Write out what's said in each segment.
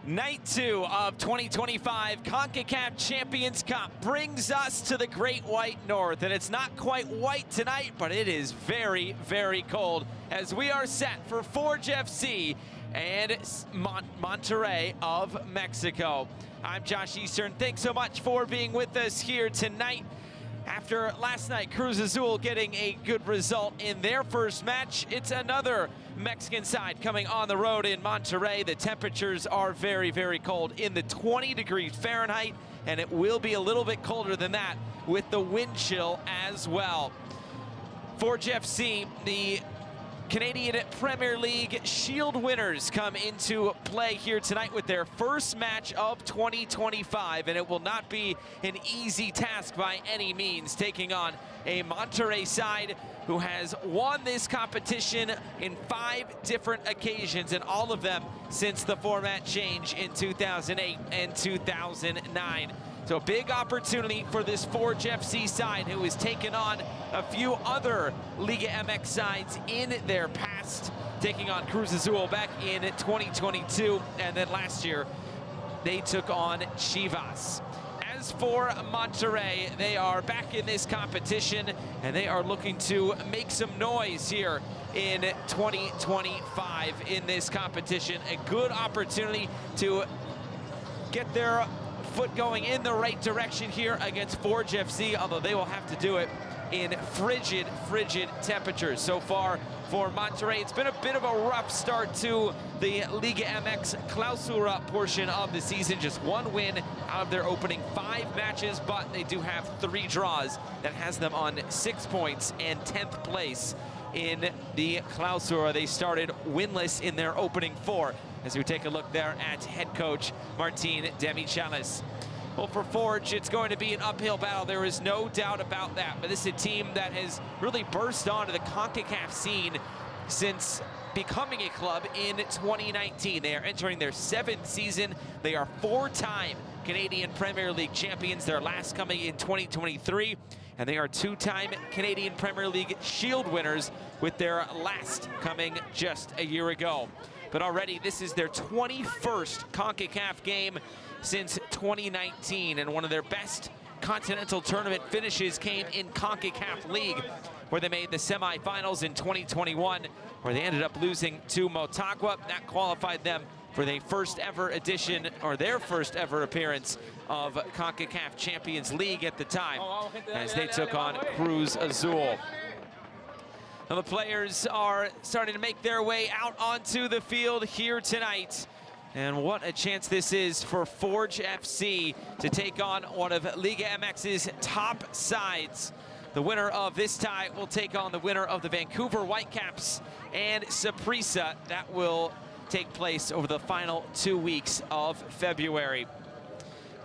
Night 2 of 2025 Concacaf Champions Cup brings us to the Great White North, and it's not quite white tonight, but it is very, very cold as we are set for Forge FC and Monterrey of Mexico. I'm Josh Eastern. Thanks so much for being with us here tonight. After last night, Cruz Azul getting a good result in their first match, it's another Mexican side coming on the road in Monterrey. The temperatures are very, very cold, in the 20 degrees Fahrenheit, and it will be a little bit colder than that with the wind chill as well. Forge FC, the Canadian Premier League Shield winners, come into play here tonight with their first match of 2025, and it will not be an easy task by any means, taking on a Monterrey side who has won this competition in 5 different occasions, and all of them since the format change in 2008 and 2009. So a big opportunity for this Forge FC side, who has taken on a few other Liga MX sides in their past, taking on Cruz Azul back in 2022, and then last year they took on Chivas. As for Monterrey, they are back in this competition, and they are looking to make some noise here in 2025 in this competition. A good opportunity to get their foot going in the right direction here against Forge FC, although they will have to do it in frigid temperatures. So far for Monterrey, it's been a bit of a rough start to the Liga MX Clausura portion of the season. Just one win out of their opening 5 matches, but they do have 3 draws that has them on 6 points and 10th place in the Clausura. They started winless in their opening 4. As we take a look there at head coach Martin Demichelis. Well, for Forge, it's going to be an uphill battle. There is no doubt about that. But this is a team that has really burst onto the CONCACAF scene since becoming a club in 2019. They are entering their 7th season. They are 4-time Canadian Premier League champions, their last coming in 2023. And they are 2-time Canadian Premier League Shield winners, with their last coming just a year ago. But already this is their 21st CONCACAF game since 2019, and one of their best continental tournament finishes came in CONCACAF League, where they made the semifinals in 2021, where they ended up losing to Motagua. That qualified them for their first ever edition, or their first ever appearance of CONCACAF Champions League at the time, as they took on Cruz Azul. Now the players are starting to make their way out onto the field here tonight. And what a chance this is for Forge FC to take on one of Liga MX's top sides. The winner of this tie will take on the winner of the Vancouver Whitecaps and Saprissa. That will take place over the final 2 weeks of February.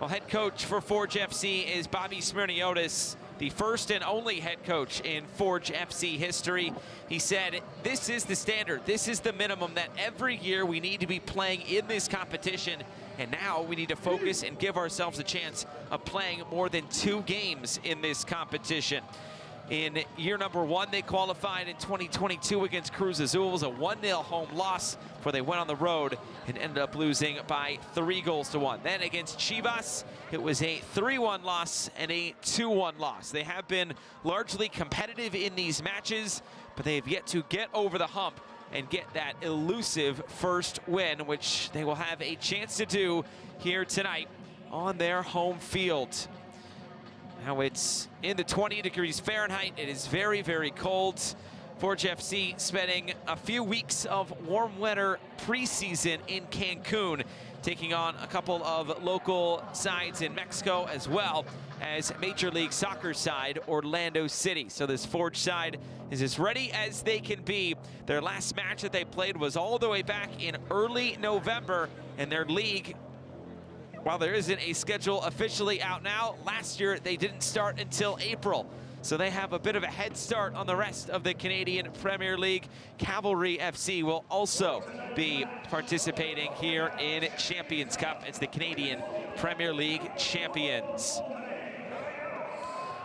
Well, head coach for Forge FC is Bobby Smirniotis, the first and only head coach in Forge FC history. He said, this is the standard, this is the minimum that every year we need to be playing in this competition, and now we need to focus and give ourselves a chance of playing more than 2 games in this competition. In year number 1, they qualified in 2022 against Cruz Azul. It was a 1-0 home loss, where they went on the road and ended up losing by 3-1. Then against Chivas, it was a 3-1 loss and a 2-1 loss. They have been largely competitive in these matches, but they have yet to get over the hump and get that elusive first win, which they will have a chance to do here tonight on their home field. Now it's in the 20 degrees Fahrenheit. It is very, very cold. Forge FC spending a few weeks of warm weather preseason in Cancun, taking on a couple of local sides in Mexico, as well as Major League Soccer side Orlando City. So this Forge side is as ready as they can be. Their last match that they played was all the way back in early November, and their league, while there isn't a schedule officially out now, last year they didn't start until April. So they have a bit of a head start on the rest of the Canadian Premier League. Cavalry FC will also be participating here in Champions Cup as the Canadian Premier League champions.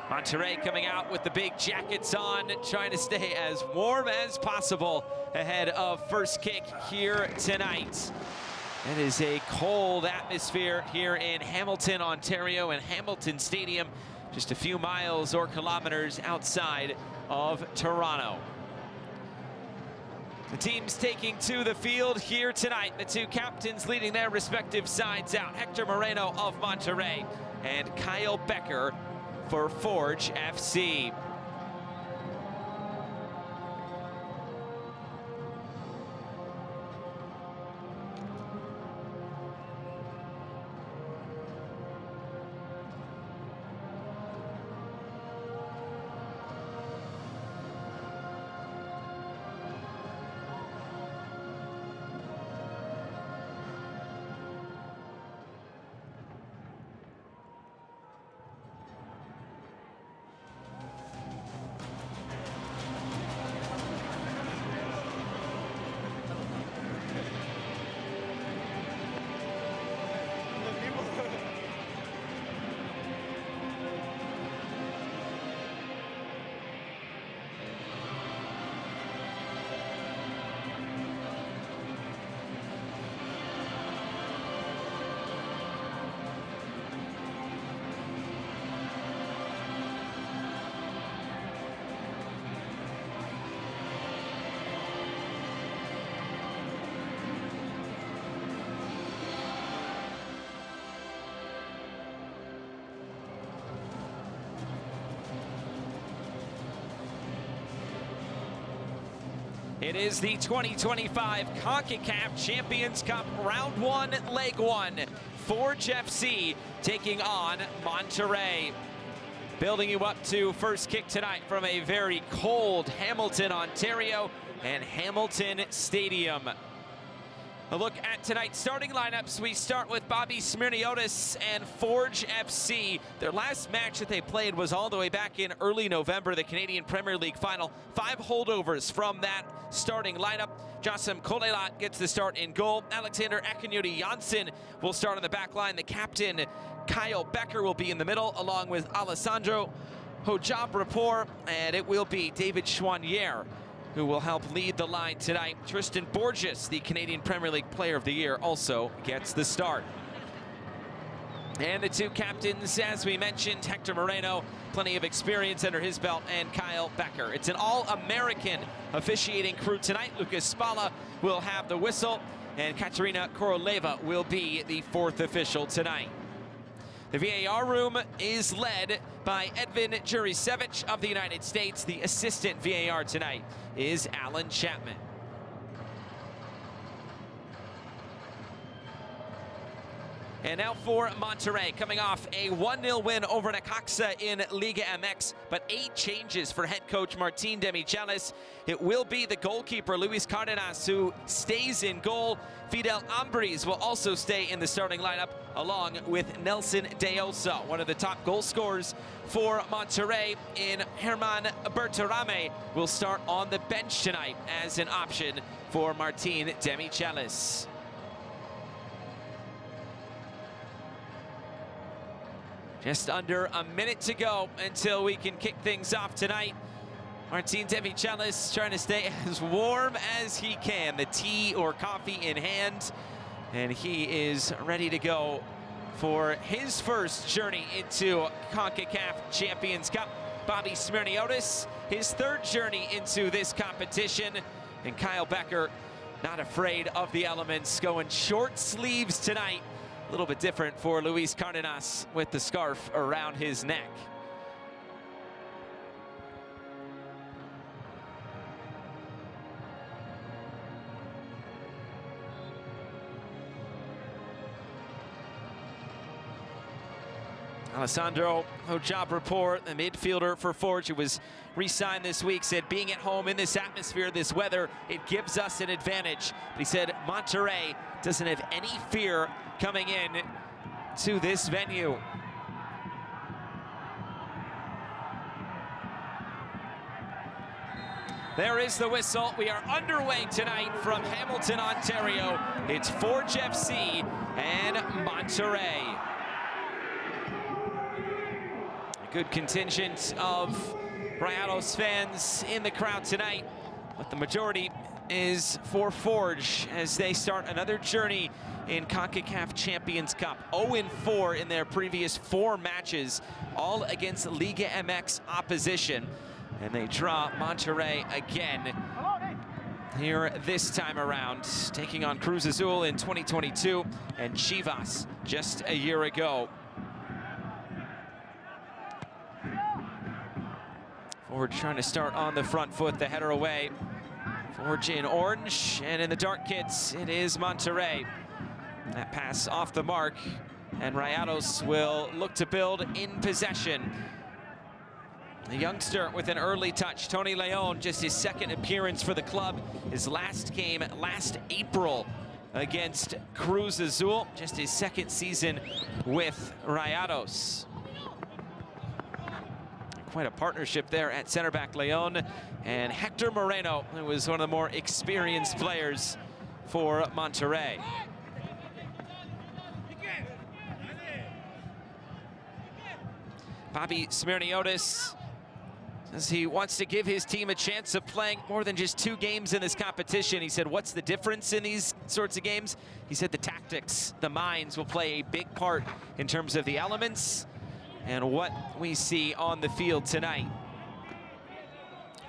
Monterrey coming out with the big jackets on, trying to stay as warm as possible ahead of first kick here tonight. It is a cold atmosphere here in Hamilton, Ontario, and Hamilton Stadium, just a few miles or kilometers outside of Toronto. The teams taking to the field here tonight. The two captains leading their respective sides out. Hector Moreno of Monterrey and Kyle Becker for Forge FC. It is the 2025 Concacaf Champions Cup Round 1, Leg 1. Forge FC taking on Monterrey. Building you up to first kick tonight from a very cold Hamilton, Ontario, and Hamilton Stadium. A look at tonight's starting lineups. We start with Bobby Smirniotis and Forge FC. Their last match that they played was all the way back in early November, the Canadian Premier League final. 5 holdovers from that starting lineup. Jossam Kolelat gets the start in goal. Alexander Akinyuti Janssen will start on the back line. The captain, Kyle Becker, will be in the middle, along with Alessandro Hojabrapor, and it will be David Chouanier who will help lead the line tonight. Tristan Borges, the Canadian Premier League Player of the Year, also gets the start. And the two captains, as we mentioned, Hector Moreno, plenty of experience under his belt, and Kyle Becker. It's an all-American officiating crew tonight. Lucas Spalla will have the whistle, and Katerina Koroleva will be the 4th official tonight. The VAR room is led by Edvin Juricevich of the United States. The assistant VAR tonight is Alan Chapman. And now for Monterrey, coming off a 1-0 win over Necaxa in Liga MX, but 8 changes for head coach Martin Demichelis. It will be the goalkeeper, Luis Cardenas, who stays in goal. Fidel Ambris will also stay in the starting lineup, along with Nelson Deosa, one of the top goal scorers for Monterrey. In Herman Berterame will start on the bench tonight as an option for Martin Demichelis. Just under a minute to go until we can kick things off tonight. Martin Demichelis trying to stay as warm as he can, the tea or coffee in hand, and he is ready to go for his first journey into Concacaf Champions Cup. Bobby Smirniotis, his 3rd journey into this competition, and Kyle Becker, not afraid of the elements, going short sleeves tonight. A little bit different for Luis Cardenas with the scarf around his neck. Alessandro Hojabrapor, the midfielder for Forge, who was re-signed this week, said being at home in this atmosphere, this weather, it gives us an advantage. But he said Monterrey doesn't have any fear coming in to this venue. There is the whistle. We are underway tonight from Hamilton, Ontario. It's Forge FC and Monterrey. A good contingent of Rayados fans in the crowd tonight, but the majority is for Forge as they start another journey in Concacaf Champions Cup. 0-4 in their previous 4 matches, all against Liga MX opposition. And they draw Monterrey again here this time around, taking on Cruz Azul in 2022 and Chivas just a year ago. Forge trying to start on the front foot, the header away. Forge in orange, and in the dark kits, it is Monterrey. That pass off the mark, and Rayados will look to build in possession. The youngster with an early touch, Tony Leon, just his second appearance for the club. His last game last April against Cruz Azul, just his second season with Rayados. Quite a partnership there at center back, Leon and Hector Moreno, who was one of the more experienced players for Monterrey. Bobby Smirniotis says he wants to give his team a chance of playing more than just 2 games in this competition. He said, what's the difference in these sorts of games? He said the tactics, the minds will play a big part in terms of the elements and what we see on the field tonight.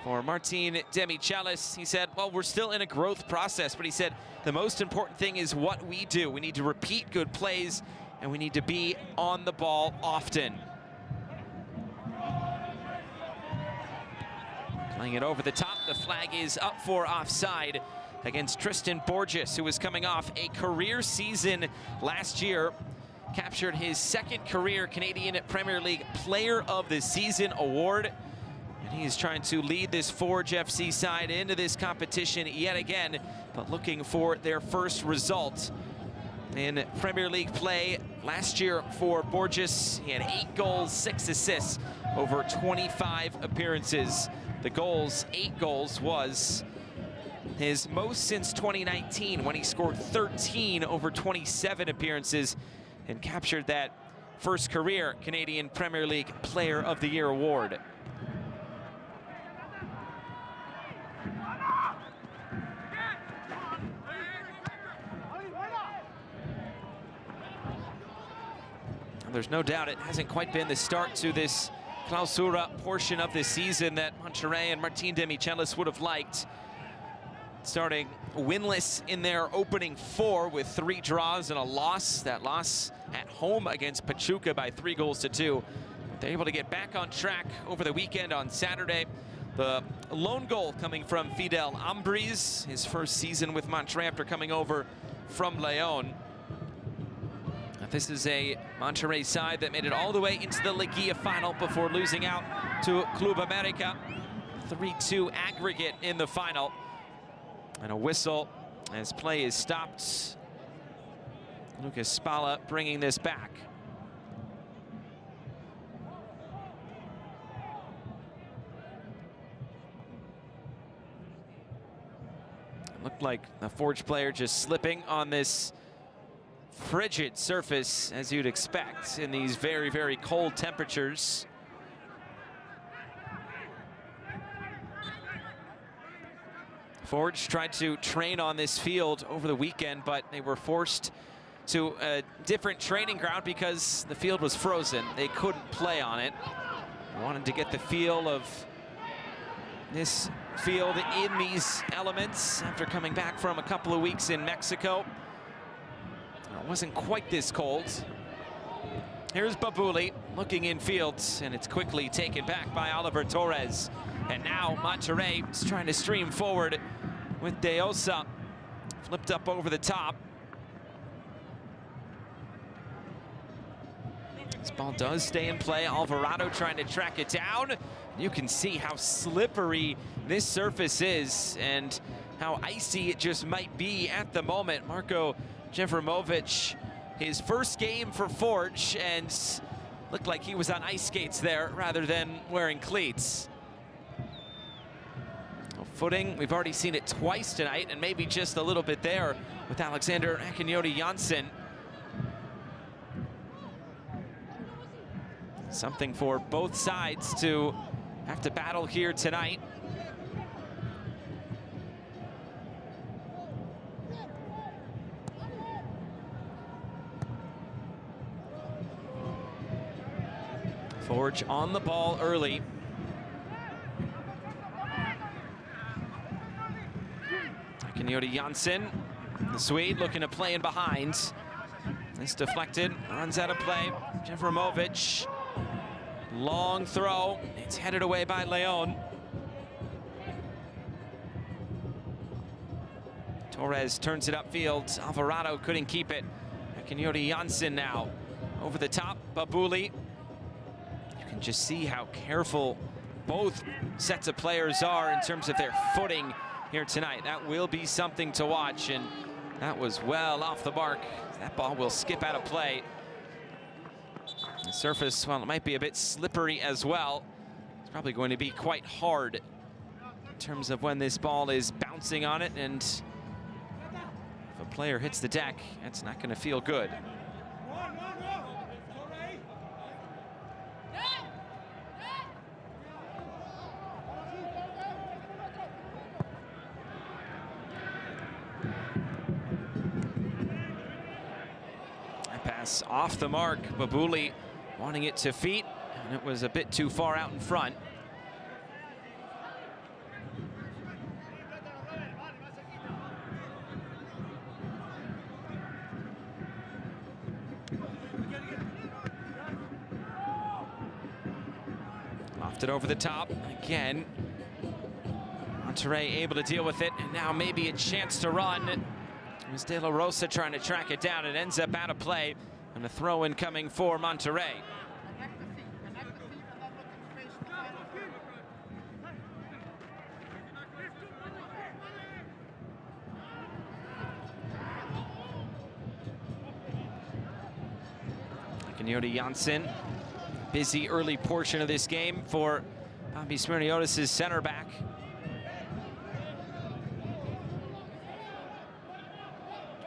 For Martin Demichelis, he said, well, we're still in a growth process, but he said the most important thing is what we do. We need to repeat good plays, and we need to be on the ball often. Playing it over the top, the flag is up for offside against Tristan Borges, who was coming off a career season last year. Captured his second career Canadian Premier League Player of the Season award. And he is trying to lead this Forge FC side into this competition yet again, but looking for their first result in Premier League play last year for Borges. He had 8 goals, 6 assists over 25 appearances. The goals, 8 goals, was his most since 2019 when he scored 13 over 27 appearances and captured that first career Canadian Premier League Player of the Year award. There's no doubt it hasn't quite been the start to this Clausura portion of this season that Monterrey and Martin Demichelis would have liked. Starting winless in their opening 4 with 3 draws and a loss. That loss at home against Pachuca by 3-2. They're able to get back on track over the weekend on Saturday. The lone goal coming from Fidel Ambriz, his first season with Monterrey after coming over from Leon. This is a Monterrey side that made it all the way into the Liguilla final before losing out to Club America. 3-2 aggregate in the final. And a whistle as play is stopped. Lucas Spalla bringing this back. It looked like a Forge player just slipping on this frigid surface, as you'd expect in these very, very cold temperatures. Forge tried to train on this field over the weekend, but they were forced to a different training ground because the field was frozen. They couldn't play on it. They wanted to get the feel of this field in these elements after coming back from a couple of weeks in Mexico. It wasn't quite this cold. Here's Babuli looking in fields, and it's quickly taken back by Oliver Torres. And now Monterrey is trying to stream forward with De Osa flipped up over the top. This ball does stay in play. Alvarado trying to track it down. You can see how slippery this surface is and how icy it just might be at the moment. Marko Jevremovic, his first game for Forge, and looked like he was on ice skates there rather than wearing cleats. Footing, we've already seen it twice tonight, and maybe just a little bit there with Alexander Akinyote Janssen. Something for both sides to have to battle here tonight. Forge on the ball early. Akinori Janssen, the Swede, looking to play in behind. This deflected, runs out of play. Jevramovic, long throw. It's headed away by Leon. Torres turns it upfield. Alvarado couldn't keep it. Akinori Janssen now over the top. Babuli. You can just see how careful both sets of players are in terms of their footing here tonight. That will be something to watch, and that was well off the mark. That ball will skip out of play. The surface, well, it might be a bit slippery as well. It's probably going to be quite hard in terms of when this ball is bouncing on it, and if a player hits the deck, that's not going to feel good. Pass off the mark. Babuli wanting it to feet, and it was a bit too far out in front. Lofted over the top again. Monterrey able to deal with it, and now maybe a chance to run. It was De La Rosa trying to track it down. It ends up out of play, and a throw-in coming for Monterrey. Akinori Janssen, busy early portion of this game for Bobby Smirniotis' center back.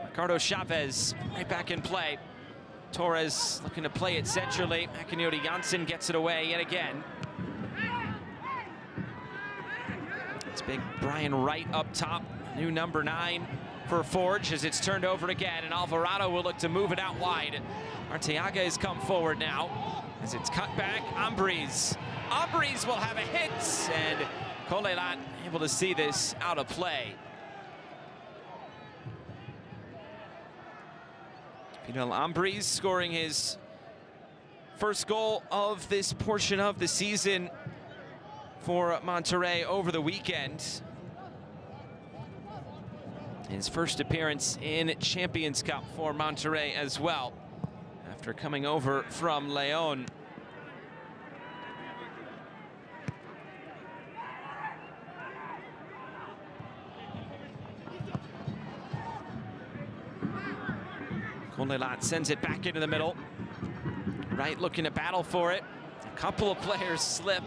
Ricardo Chavez right back in play. Torres looking to play it centrally. Akinori Janssen gets it away yet again. It's big Brian Wright up top. New number 9 for Forge as it's turned over again, and Alvarado will look to move it out wide. Arteaga has come forward now as it's cut back. Ambriz will have a hit, and Colelat able to see this out of play. Fidel Ambriz scoring his first goal of this portion of the season for Monterrey over the weekend. His first appearance in Champions Cup for Monterrey as well, after coming over from Leon. Colelat sends it back into the middle. Wright looking to battle for it. A couple of players slip,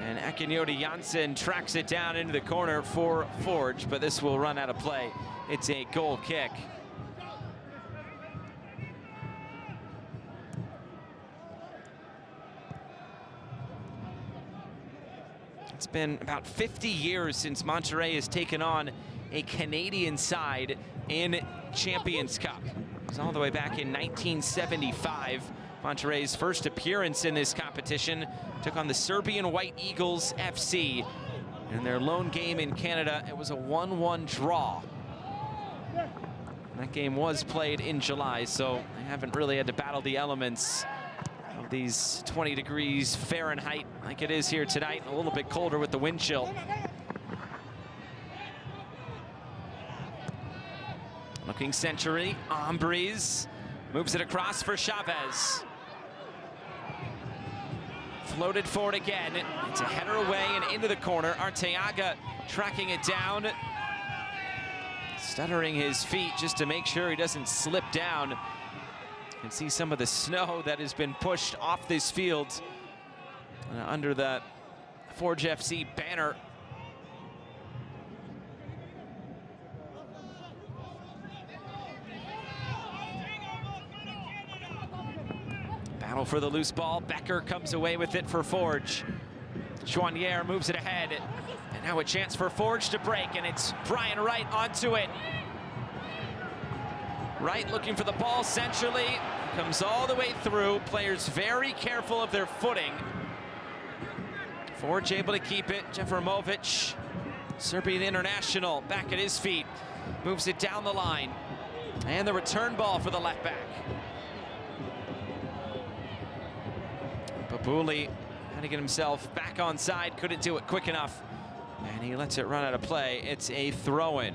and Akinori Janssen tracks it down into the corner for Forge, but this will run out of play. It's a goal kick. It's been about 50 years since Monterrey has taken on a Canadian side in Champions Cup. It was all the way back in 1975. Monterrey's first appearance in this competition took on the Serbian White Eagles FC. In their lone game in Canada, it was a 1-1 draw. That game was played in July, so they haven't really had to battle the elements of these 20 degrees Fahrenheit like it is here tonight, and a little bit colder with the wind chill. Looking century, Ambriz moves it across for Chavez. Floated forward again. It's a header away and into the corner. Arteaga tracking it down. Stuttering his feet just to make sure he doesn't slip down. You can see some of the snow that has been pushed off this field under the Forge FC banner. Battle for the loose ball. Becker comes away with it for Forge. Joignier moves it ahead. And now a chance for Forge to break, and it's Brian Wright onto it. Wright looking for the ball centrally. comes all the way through. Players very careful of their footing. Forge able to keep it. Jeffermovic, Serbian international, back at his feet. Moves it down the line. And the return ball for the left back. Babuli had to get himself back on side. Couldn't do it quick enough. And he lets it run out of play. It's a throw-in.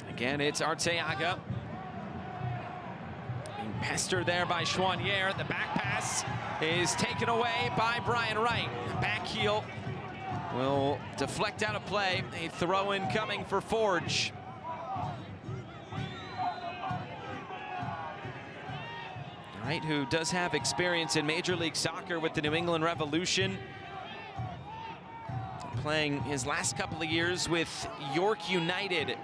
Again, it's Arteaga. Being pestered there by Chouanier. The back pass is taken away by Brian Wright. Back heel will deflect out of play. A throw-in coming for Forge. Wright, who does have experience in Major League Soccer with the New England Revolution. Playing his last couple of years with York United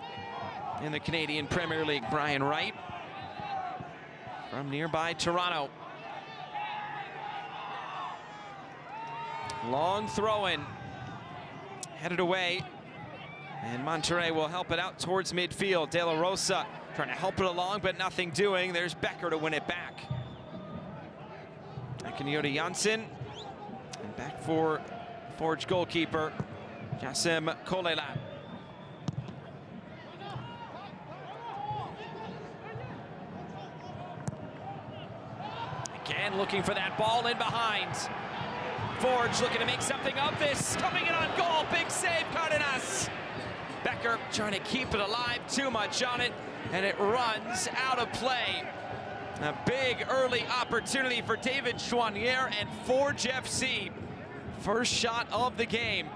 in the Canadian Premier League. Brian Wright from nearby Toronto. Long throw-in, headed away, and Monterrey will help it out towards midfield. De La Rosa trying to help it along, but nothing doing. There's Becker to win it back. Akinyoda Janssen, and back for Forge goalkeeper Jassim Kolelat. Again, looking for that ball in behind. Forge looking to make something of this. Coming in on goal. Big save, Cardenas. Becker trying to keep it alive. Too much on it. And it runs out of play. A big early opportunity for David Chouanier and Forge FC. First shot of the game.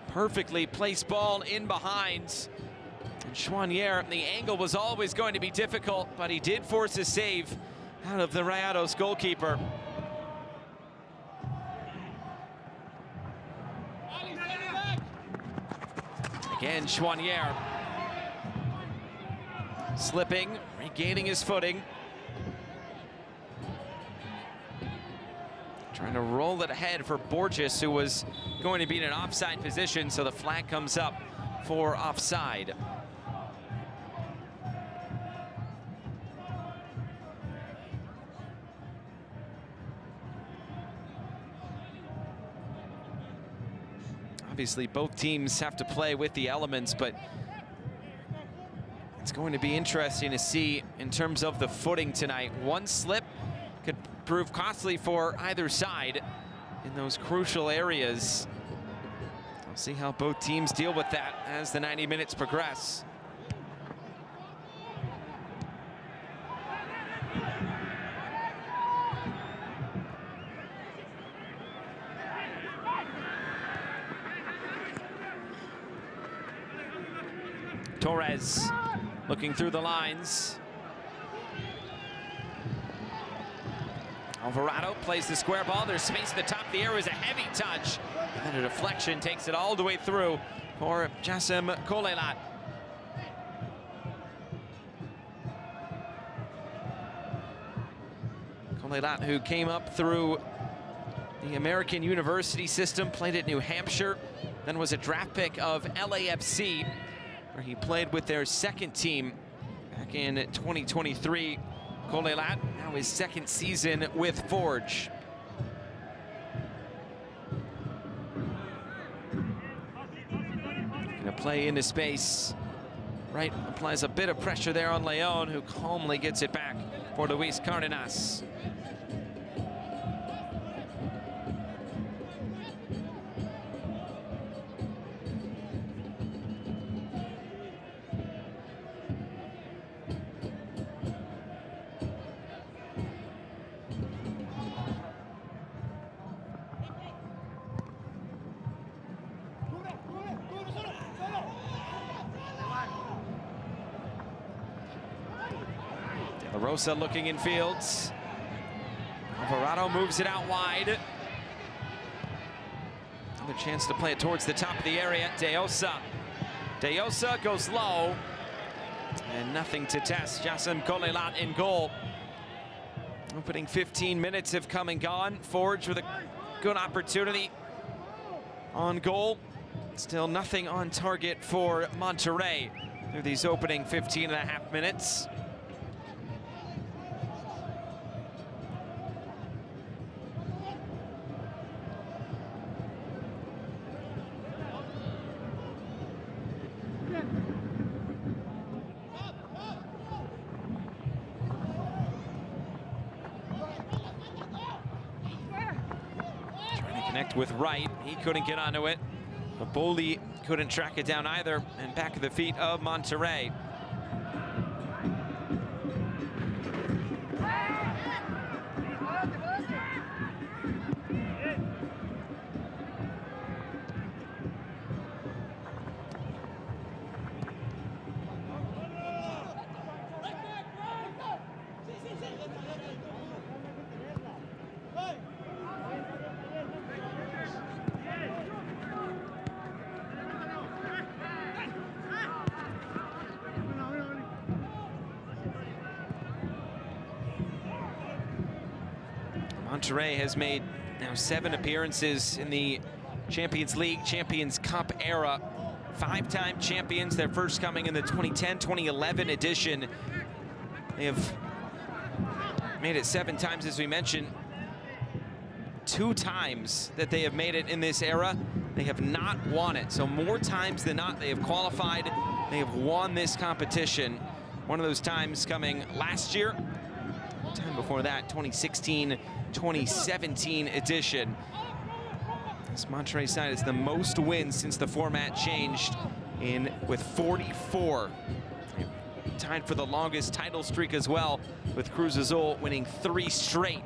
Perfectly placed ball in behind. And Chouanier, the angle was always going to be difficult, but he did force a save out of the Rayados goalkeeper. Again, Chouanier slipping, regaining his footing. Trying to roll it ahead for Borges, who was going to be in an offside position, so the flag comes up for offside. Obviously, both teams have to play with the elements, but it's going to be interesting to see in terms of the footing tonight. One slip could prove costly for either side in those crucial areas. We'll see how both teams deal with that as the 90 minutes progress. Torres looking through the lines. Alvarado plays the square ball. There's space at the top of the area. It was a heavy touch. And a deflection takes it all the way through for Jassim Kolelat. Kolelat, who came up through the American University system, played at New Hampshire, then was a draft pick of LAFC, where he played with their second team back in 2023. Kolelat, now his second season with Forge. Gonna play into space. Right, applies a bit of pressure there on Leon, who calmly gets it back for Luis Cardenas. De La Rosa looking in fields. Alvarado moves it out wide. Another chance to play it towards the top of the area. De Osa goes low. and nothing to test. Jason Kolelat in goal. Opening 15 minutes have come and gone. Forge with a good opportunity on goal. Still nothing on target for Monterrey through these opening 15.5 minutes. Connect with Wright, he couldn't get onto it. But Boli couldn't track it down either, and back at the feet of Monterrey. Monterrey has made now 7 appearances in the Champions League, Champions Cup era. 5-time champions, their first coming in the 2010-2011 edition. They have made it 7 times, as we mentioned. 2 times that they have made it in this era, they have not won it. So more times than not, they have qualified, they have won this competition. One of those times coming last year. Time before that, 2016-2017 edition. This Monterrey side is the most wins since the format changed with 44. Tied for the longest title streak as well, with Cruz Azul winning 3 straight.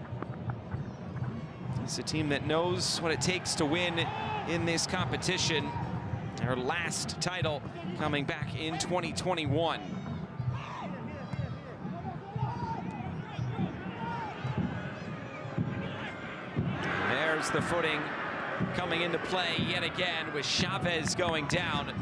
It's a team that knows what it takes to win in this competition. Their last title coming back in 2021. There's the footing coming into play yet again with Chavez going down.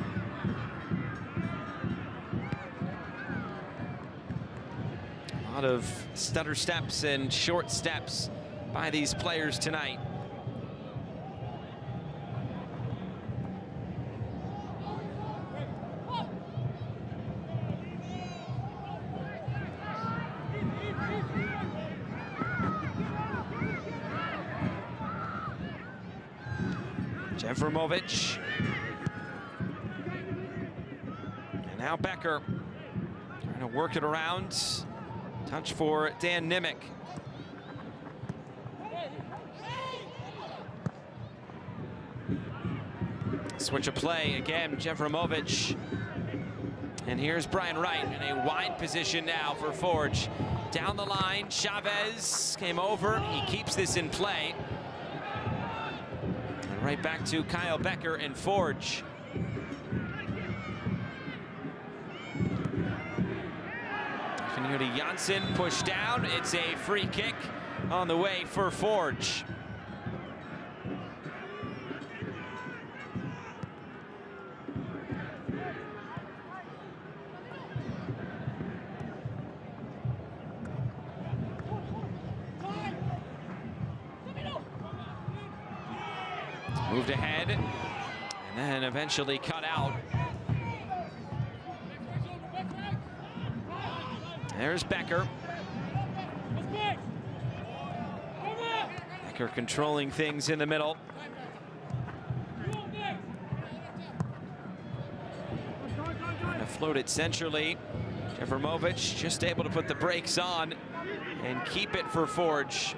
A lot of stutter steps and short steps by these players tonight. Jefremovic. And now Becker trying to work it around. Touch for Dan Nimick. Switch of play again, Jefremovic. And here's Brian Wright in a wide position now for Forge. Down the line, Chavez came over. He keeps this in play. And right back to Kyle Becker and Forge. Finudi Janssen pushed down. It's a free kick on the way for Forge. Moved ahead, and then eventually cut out. There's Becker. Becker controlling things in the middle. Trying to float it centrally. Jefremovic just able to put the brakes on and keep it for Forge.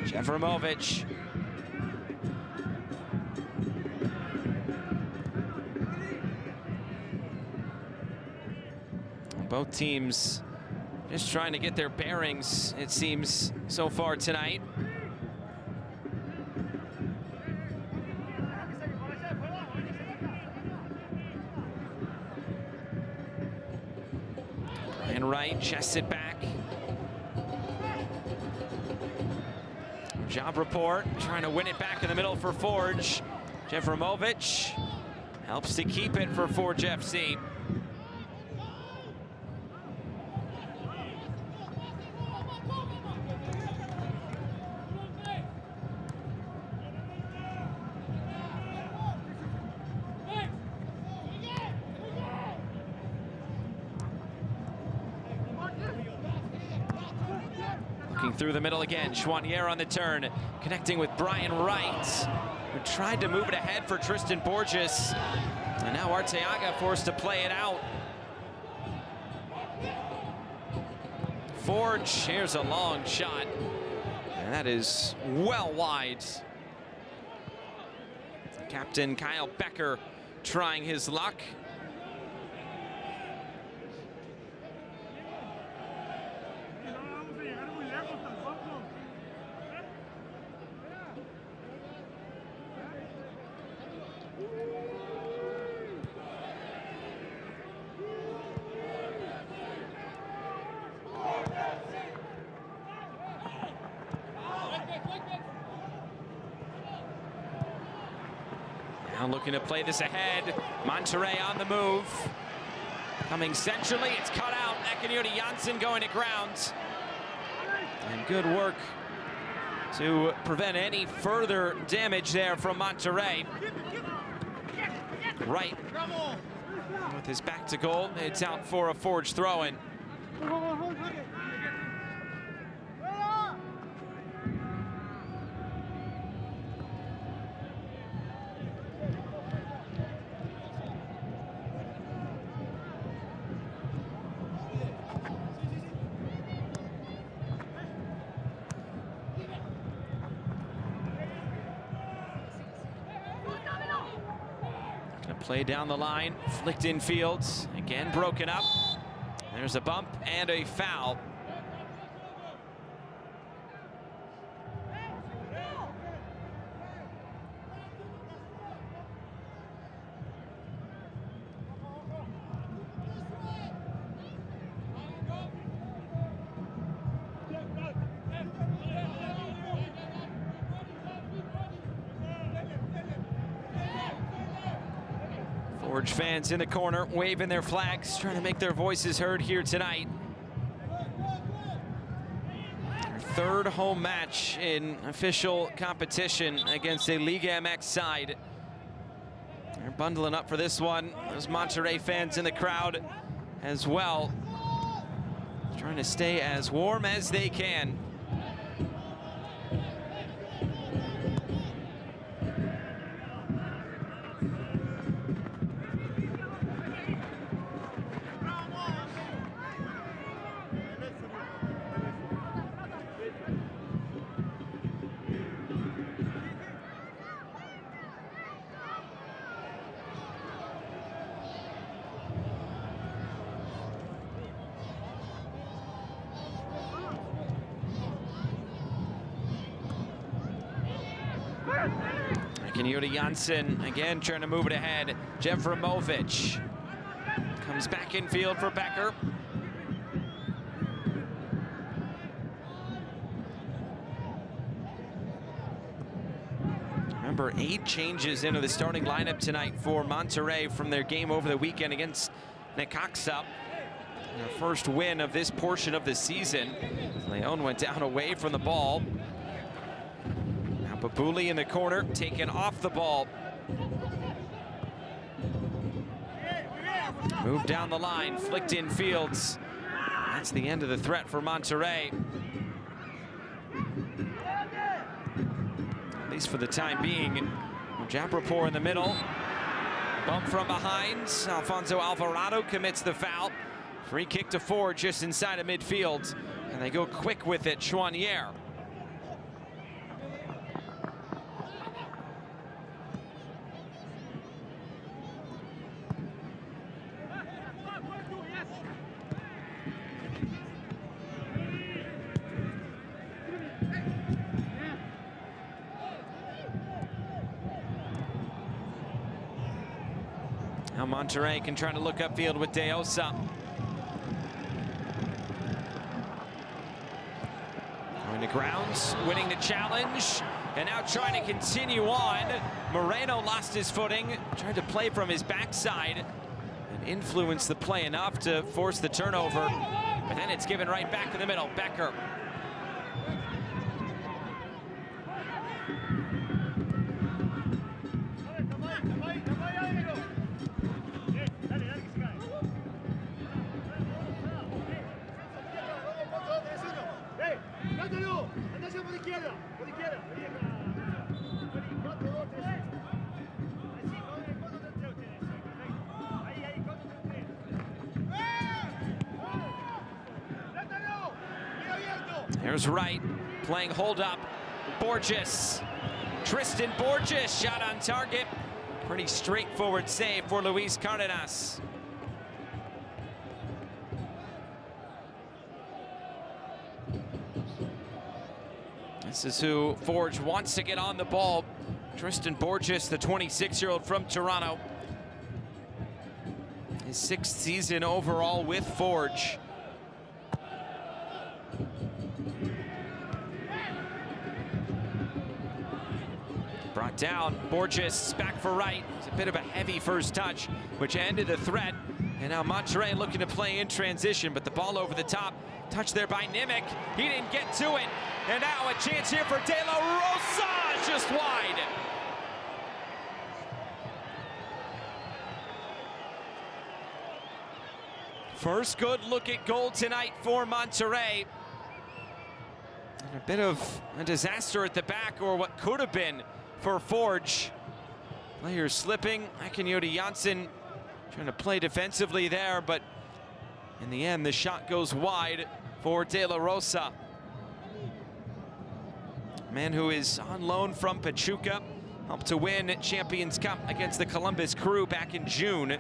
Jefremovic. Both teams just trying to get their bearings, it seems, so far tonight. Brian Wright chests it back. Job report, trying to win it back in the middle for Forge. Jefremovic helps to keep it for Forge FC. Looking through the middle again, Chouanier on the turn, connecting with Brian Wright, who tried to move it ahead for Tristan Borges. And now Arteaga forced to play it out. Forge, here's a long shot. And that is well wide. Captain Kyle Becker trying his luck. Now looking to play this ahead. Monterrey on the move. Coming centrally, it's cut out. Ekenudi Janssen going to ground. And good work to prevent any further damage there from Monterrey. Wright with his back to goal. It's out for a Forge throw-in. Play down the line, flicked in fields, again broken up. There's a bump and a foul. Forge fans in the corner waving their flags, trying to make their voices heard here tonight. Our third home match in official competition against a Liga MX side. They're bundling up for this one. Those Monterrey fans in the crowd as well, trying to stay as warm as they can. Ekenudi Janssen again trying to move it ahead. Jefremovic comes back in field for Becker. Remember, 8 changes into the starting lineup tonight for Monterrey from their game over the weekend against Necaxa. Their first win of this portion of the season. Leon went down away from the ball. Babuli in the corner, taken off the ball. Moved down the line, flicked in fields. That's the end of the threat for Monterrey. At least for the time being. Japrapor in the middle. Bump from behind. Alfonso Alvarado commits the foul. Free kick to Forge just inside of midfield. And they go quick with it, Chouanier. Now Monterrey can try to look upfield with De Osa. Grounds winning the challenge, and now trying to continue on. Moreno lost his footing, tried to play from his backside and influence the play enough to force the turnover. But then it's given right back in the middle. Becker. Here's Wright playing hold up. Borges. Tristan Borges shot on target. Pretty straightforward save for Luis Cardenas. This is who Forge wants to get on the ball. Tristan Borges, the 26-year-old from Toronto. His 6th season overall with Forge. Brought down, Borges back for Wright. It's a bit of a heavy first touch, which ended the threat. And now Monterrey looking to play in transition, but the ball over the top. Touch there by Nimick. He didn't get to it. And now a chance here for De La Rosa, just wide. First good look at goal tonight for Monterrey. And a bit of a disaster at the back, or what could have been for Forge. Players slipping. Akinyote Janssen trying to play defensively there, but in the end, the shot goes wide for De La Rosa. A man who is on loan from Pachuca, helped to win Champions Cup against the Columbus Crew back in June.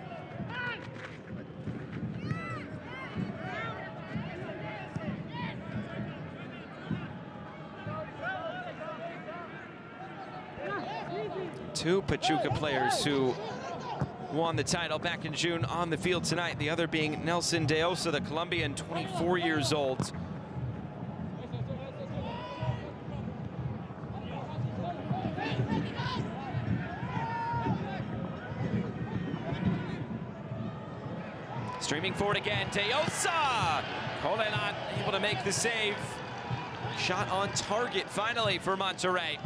Two Pachuca players who won the title back in June on the field tonight. The other being Nelson De Osa, the Colombian, 24 years old. Streaming forward again, De Osa! Cole not able to make the save. Shot on target finally for Monterrey.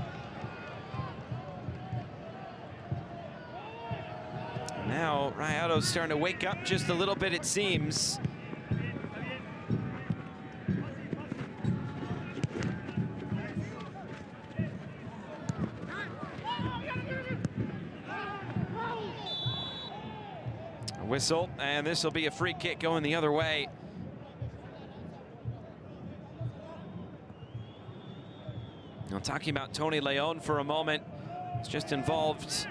Now Rayado's starting to wake up just a little bit, it seems. A whistle, and this will be a free kick going the other way. Now talking about Tony Leon for a moment. He's just involved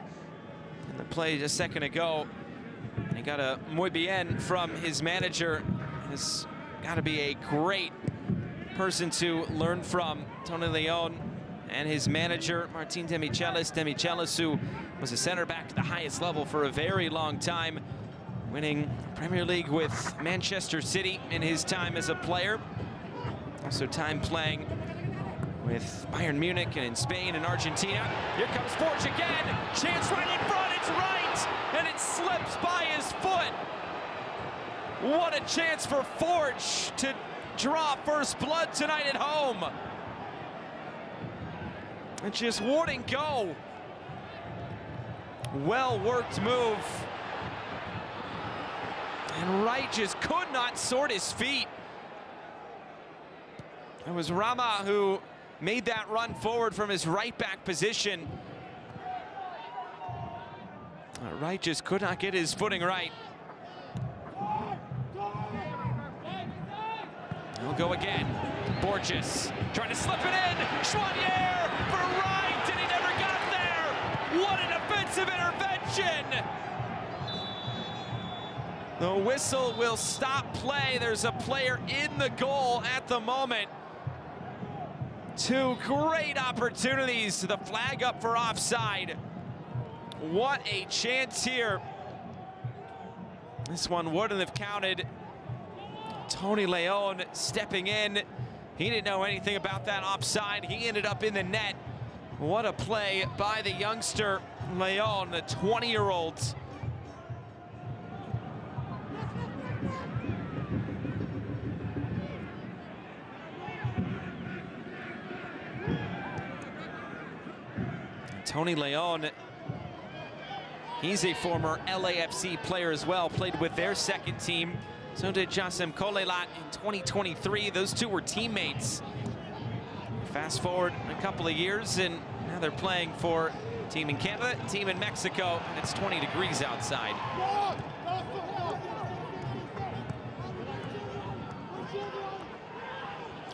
in the play just a second ago. And he got a muy bien from his manager. Has got to be a great person to learn from. Tony Leon and his manager, Martin Demichelis. Demichelis, who was a center back to the highest level for a very long time, winning Premier League with Manchester City in his time as a player. Also time playing with Bayern Munich and in Spain and Argentina. Here comes Forge again. Chance right in front. It's right. And it slips by his foot. What a chance for Forge to draw first blood tonight at home. And just wouldn't go. Well worked move. And Wright just could not sort his feet. It was Rama who made that run forward from his right back position. Wright just could not get his footing right. He'll go again. Borges trying to slip it in. Chouanier for Wright, and he never got there. What an offensive intervention. The whistle will stop play. There's a player in the goal at the moment. Two great opportunities. The flag up for offside. What a chance here. This one wouldn't have counted. Tony Leon stepping in. He didn't know anything about that offside. He ended up in the net. What a play by the youngster, Leon, the 20-year-old. Tony Leon, he's a former LAFC player as well, played with their second team. So did Jasem Kolelat in 2023. Those two were teammates. Fast forward a couple of years, and now they're playing for a team in Canada, a team in Mexico, and it's 20 degrees outside.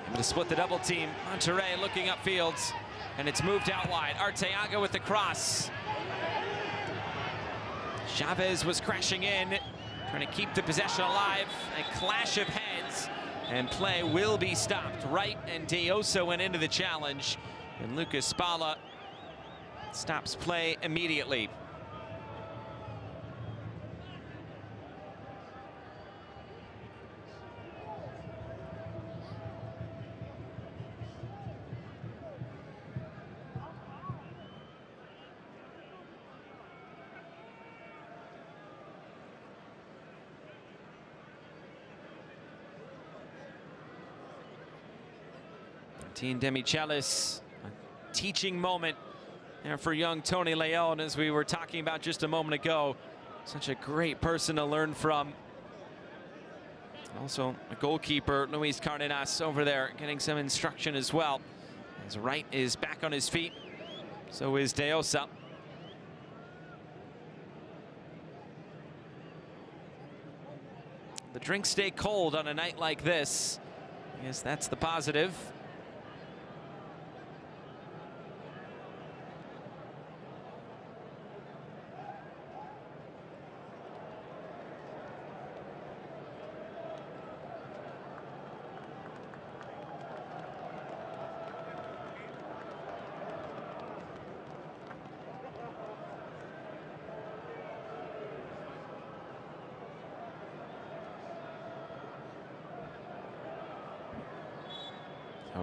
Able to split the double team. Monterrey looking upfield, and it's moved out wide. Arteaga with the cross. Chavez was crashing in, trying to keep the possession alive. A clash of heads, and play will be stopped. Wright and Deosa went into the challenge, and Lucas Spala stops play immediately. Team Demichelis, a teaching moment there for young Tony Leon, as we were talking about just a moment ago. Such a great person to learn from. Also a goalkeeper, Luis Cardenas, over there getting some instruction as well. As Wright is back on his feet, so is Deosa. The drinks stay cold on a night like this. I guess that's the positive.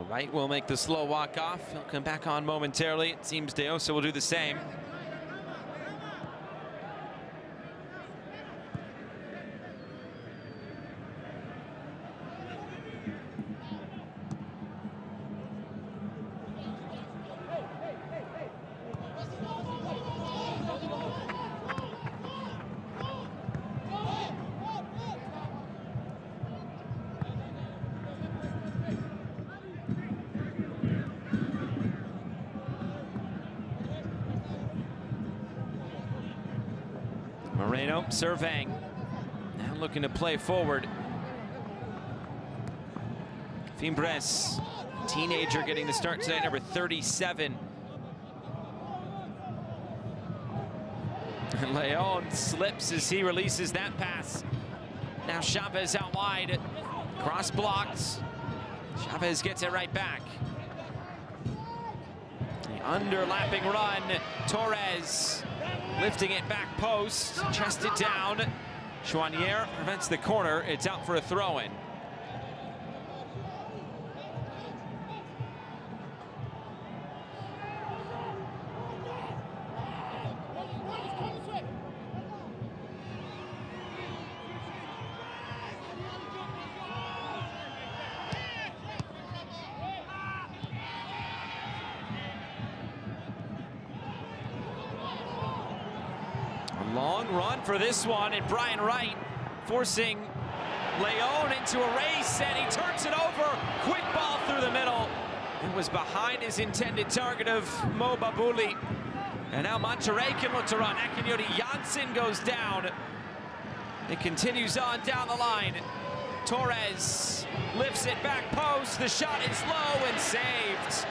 Wright will make the slow walk off. He'll come back on momentarily. It seems Deosa will do the same. Moreno surveying, now looking to play forward. Fimbres, teenager, getting the start tonight, number 37. And Leon slips as he releases that pass. Now Chavez out wide, cross blocked. Chavez gets it right back. The underlapping run, Torres lifting it back post, chested down. Chouanier prevents the corner. It's out for a throw-in. Long run for this one, and Brian Wright forcing Leon into a race, and he turns it over. Quick ball through the middle. It was behind his intended target of Mo Babouli. And now Monterrey can look to run. Akinyoti Janssen goes down. It continues on down the line. Torres lifts it back post. The shot is low and saved.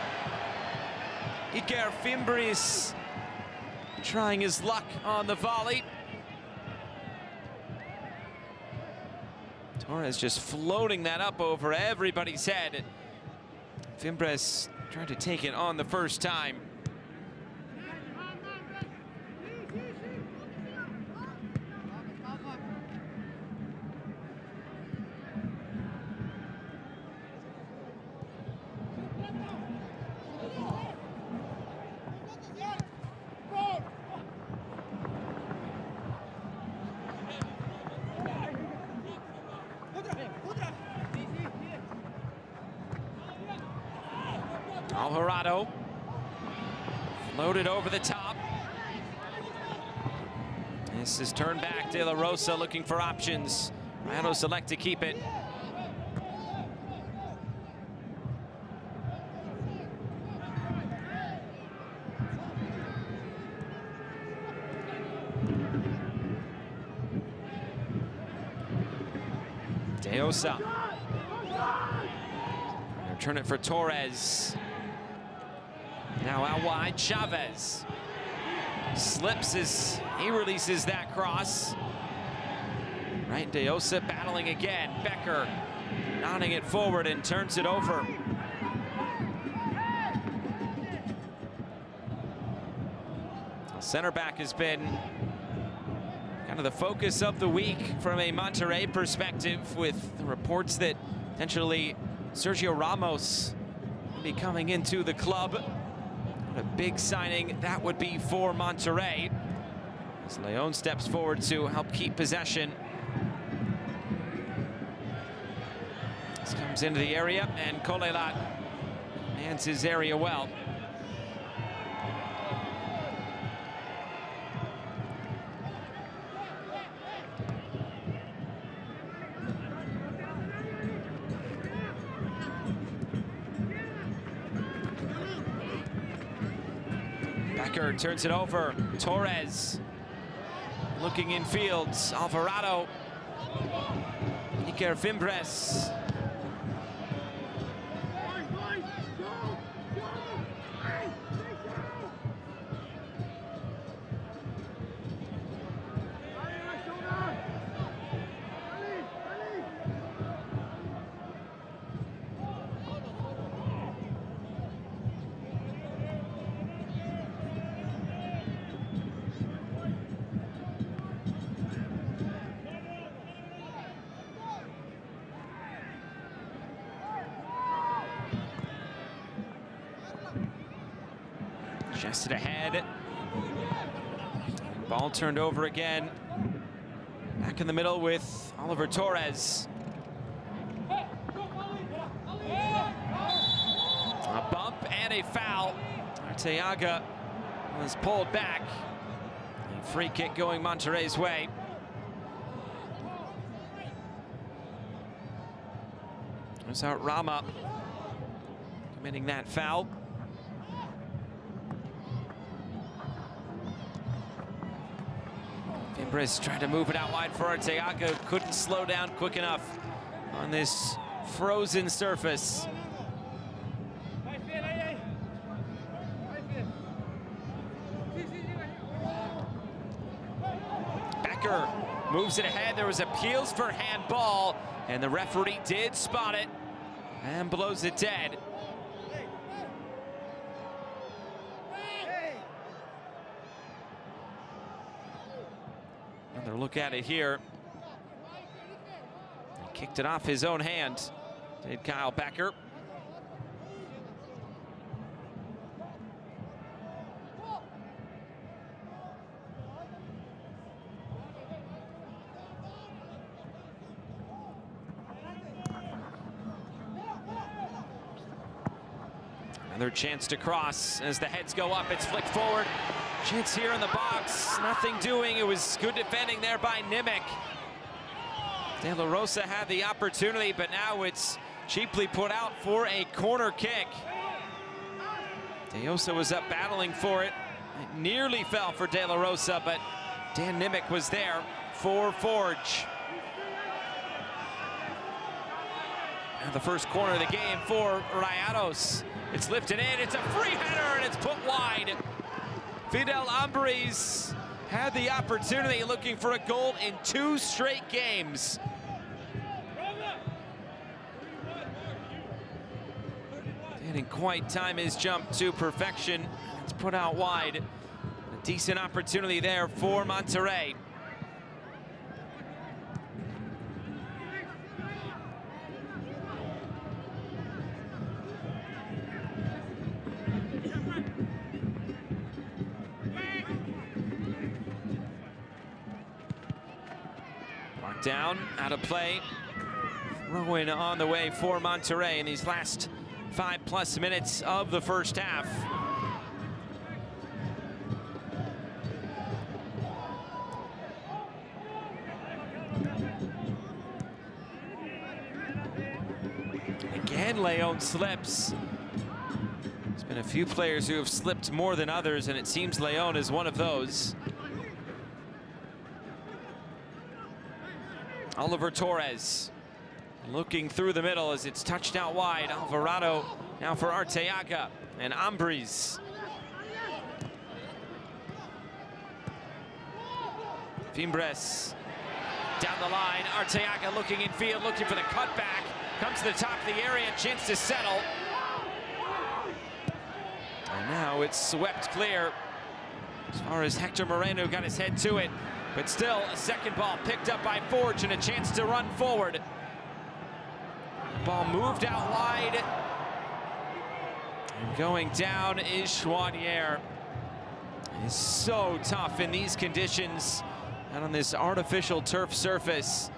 Iker Fimbres trying his luck on the volley. Torres just floating that up over everybody's head. Fimbres tried to take it on the first time. Alvarado loaded over the top. This is turned back. De La Rosa looking for options. Rayados select to keep it. De Osa. Return it for Torres. Now out wide, Chavez. Slips as he releases that cross. Right, De Osa battling again. Becker nodding it forward and turns it over. Center back has been kind of the focus of the week from a Monterrey perspective, with the reports that potentially Sergio Ramos will be coming into the club. What a big signing that would be for Monterrey, as Leon steps forward to help keep possession. This comes into the area, and Colelat mans his area well. Becker turns it over. Torres looking in fields. Alvarado. Iker Fimbres. Chested ahead. Ball turned over again. Back in the middle with Oliver Torres. A bump and a foul. Arteaga was pulled back. A free kick going Monterrey's way. There's out Rama committing that foul. Fimbres trying to move it out wide for Arteaga. Couldn't slow down quick enough on this frozen surface. Becker moves it ahead. There was appeals for handball, and the referee did spot it and blows it dead. Another look at it here. He kicked it off his own hand, did Kyle Becker. Another chance to cross as the heads go up. It's flicked forward. Chance here in the box. Nothing doing. It was good defending there by Nimick. De La Rosa had the opportunity, but now it's cheaply put out for a corner kick. De Osa was up battling for it. It nearly fell for De La Rosa, but Dan Nimick was there for Forge. And the first corner of the game for Rayados. It's lifted in, it's a free header, and it's put wide. Fidel Ambriz had the opportunity, looking for a goal in 2 straight games. Didn't quite time his jump to perfection. It's put out wide. A decent opportunity there for Monterrey. Down, out of play. Throw in on the way for Monterrey in these last 5+ minutes of the first half. Again, Leon slips. There's been a few players who have slipped more than others, and it seems Leon is one of those. Oliver Torres looking through the middle as it's touched out wide. Alvarado now for Arteaga and Ambriz. Fimbres down the line. Arteaga looking in field, looking for the cutback. Comes to the top of the area, chance to settle. And now it's swept clear as far as Hector Moreno got his head to it. But still, a second ball picked up by Forge and a chance to run forward. Ball moved out wide. And going down is Chouanier. It's so tough in these conditions and on this artificial turf surface.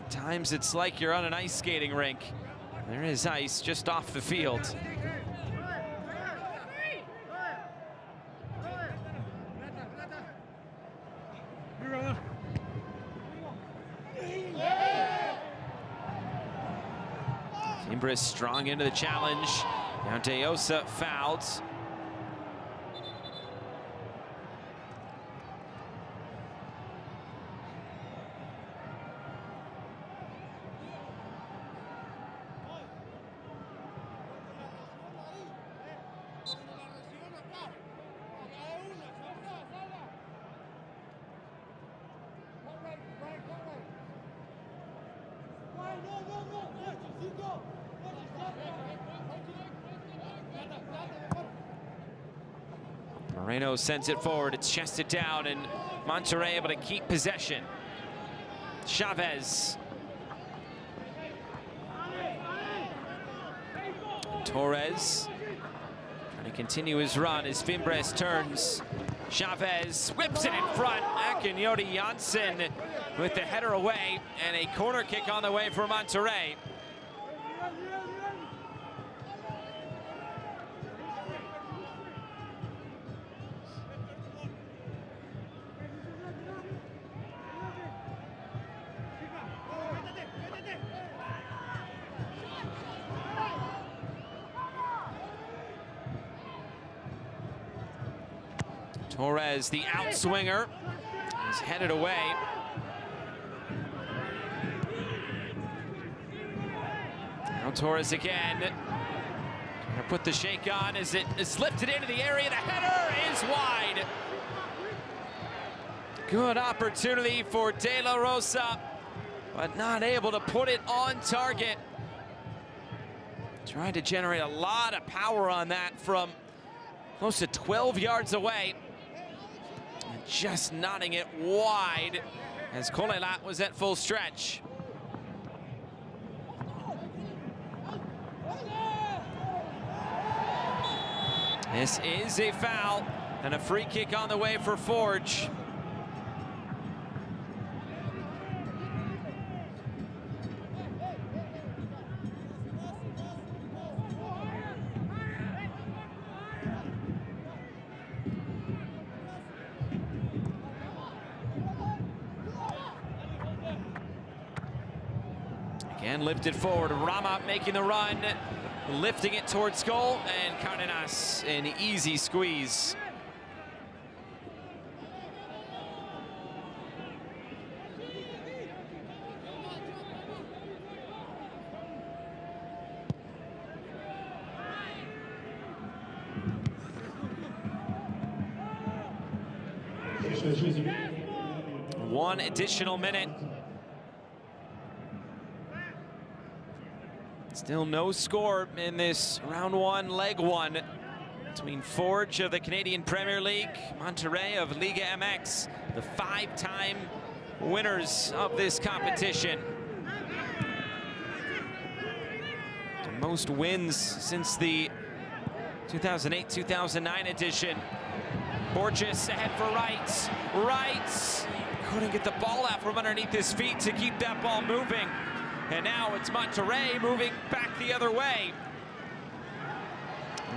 At times it's like you're on an ice skating rink. There is ice just off the field. Fimbres strong into the challenge. Now Deosa fouled. Moreno sends it forward, it's chested down, and Monterrey able to keep possession. Chavez. Torres trying to continue his run as Fimbres turns. Chavez whips it in front. Akinyote Janssen with the header away, and a corner kick on the way for Monterrey. Torres, the outswinger, is headed away. Now Torres again. Trying to put the shake on as it is lifted into the area. The header is wide. Good opportunity for De La Rosa, but not able to put it on target. Trying to generate a lot of power on that from close to 12 yards away. And just nodding it wide as Colelat was at full stretch. This is a foul and a free kick on the way for Forge. Again, lifted forward. Rama making the run, lifting it towards goal, and Cardenas an easy squeeze. One additional minute. Still no score in this round one, leg one, between Forge of the Canadian Premier League, Monterrey of Liga MX, the 5-time winners of this competition. The most wins since the 2008-2009 edition. Borges ahead for Wright. Couldn't get the ball out from underneath his feet to keep that ball moving. And now it's Monterrey moving back the other way.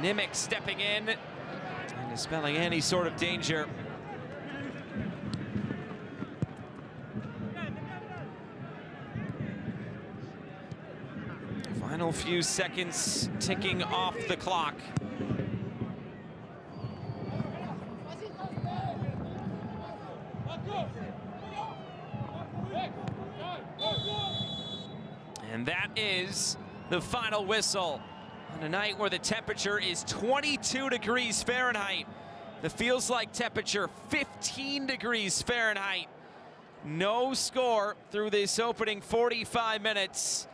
Nimick stepping in and dispelling any sort of danger. Final few seconds ticking off the clock. And that is the final whistle on a night where the temperature is 22 degrees Fahrenheit. The feels like temperature 15 degrees Fahrenheit. No score through this opening 45 minutes.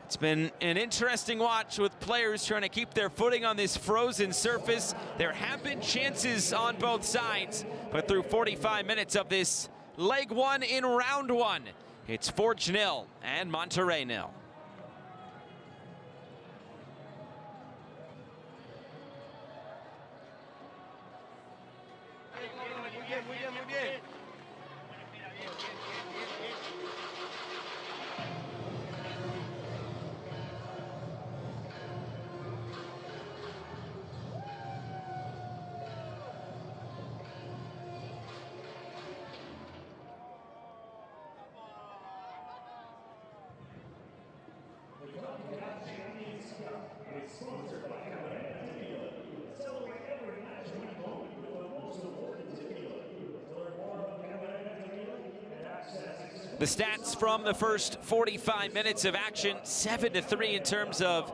It's been an interesting watch with players trying to keep their footing on this frozen surface. There have been chances on both sides, but through 45 minutes of this leg one in round one, it's Forge 0 and Monterrey 0. The Concacaf Champions Cup is sponsored by midfield. Celebrate every match we home with the most important tequila. To learn more about tequila and access. The stats from the first 45 minutes of action, 7-3 in terms of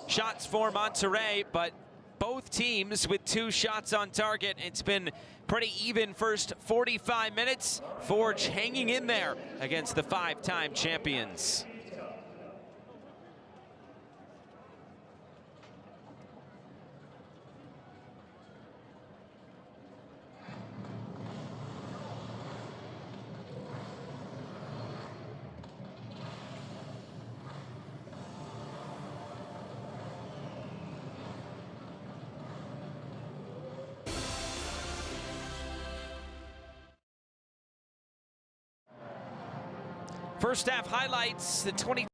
shots for Monterrey, but both teams with 2 shots on target. It's been pretty even first 45 minutes. Forge hanging in there against the 5-time champions. First half highlights, the 20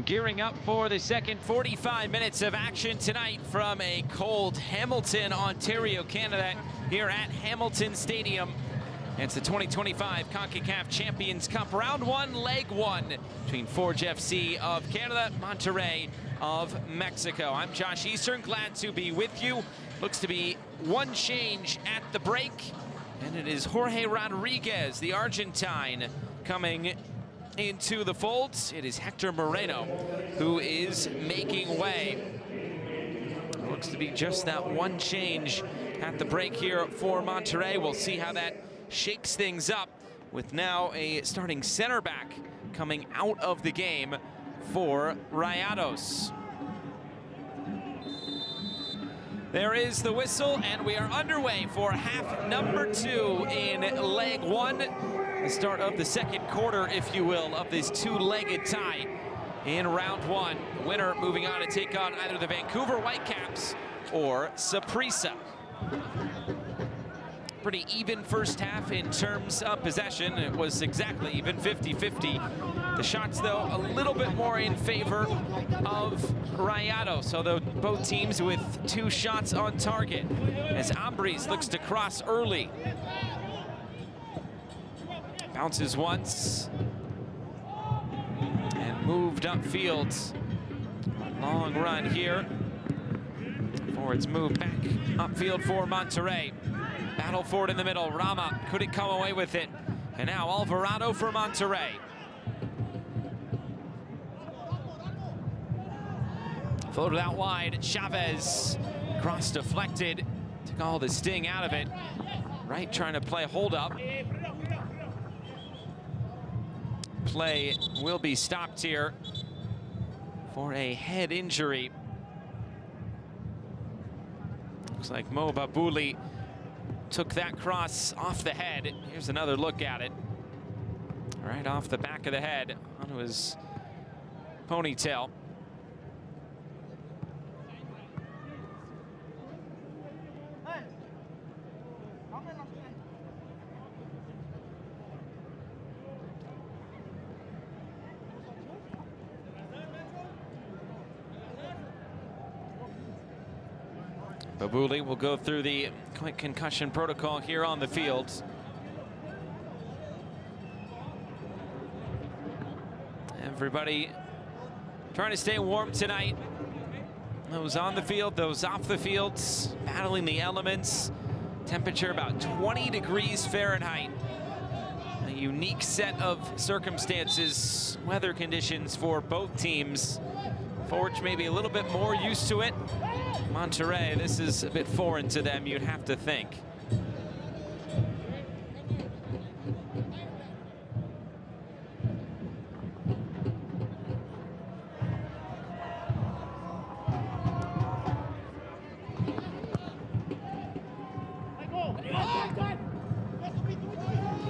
Gearing up for the second 45 minutes of action tonight from a cold Hamilton, Ontario, Canada, here at Hamilton Stadium. It's the 2025 Concacaf Champions Cup, round one, leg one, between Forge FC of Canada, Monterrey of Mexico. I'm Josh Eastern, glad to be with you. Looks to be one change at the break, and it is Jorge Rodriguez, the Argentine, coming into the folds. It is Hector Moreno who is making way. Looks to be just that one change at the break here for Monterrey. We'll see how that shakes things up with now a starting center back coming out of the game for Rayados. There is the whistle, and we are underway for half number two in leg one. The start of the second quarter, if you will, of this two-legged tie in round one. The winner moving on to take on either the Vancouver Whitecaps or Saprissa. Pretty even first half in terms of possession. It was exactly even, 50-50. The shots, though, a little bit more in favor of Rayados, although both teams with 2 shots on target, as Ambris looks to cross early. Bounces once and moved upfield. Long run here. Forwards move back upfield for Monterrey. Battle for it in the middle. Rama couldn't come away with it. And now Alvarado for Monterrey. Floated out wide. Chavez cross deflected. Took all the sting out of it. Right, trying to play hold up. Play will be stopped here for a head injury. Looks like Mo Babouli took that cross off the head. Here's another look at it. Right off the back of the head onto his ponytail. Babouli will go through the quick concussion protocol here on the field. Everybody trying to stay warm tonight. Those on the field, those off the field, battling the elements. Temperature about 20 degrees Fahrenheit. A unique set of circumstances, weather conditions for both teams. Forge maybe a little bit more used to it. Monterrey, this is a bit foreign to them, you'd have to think.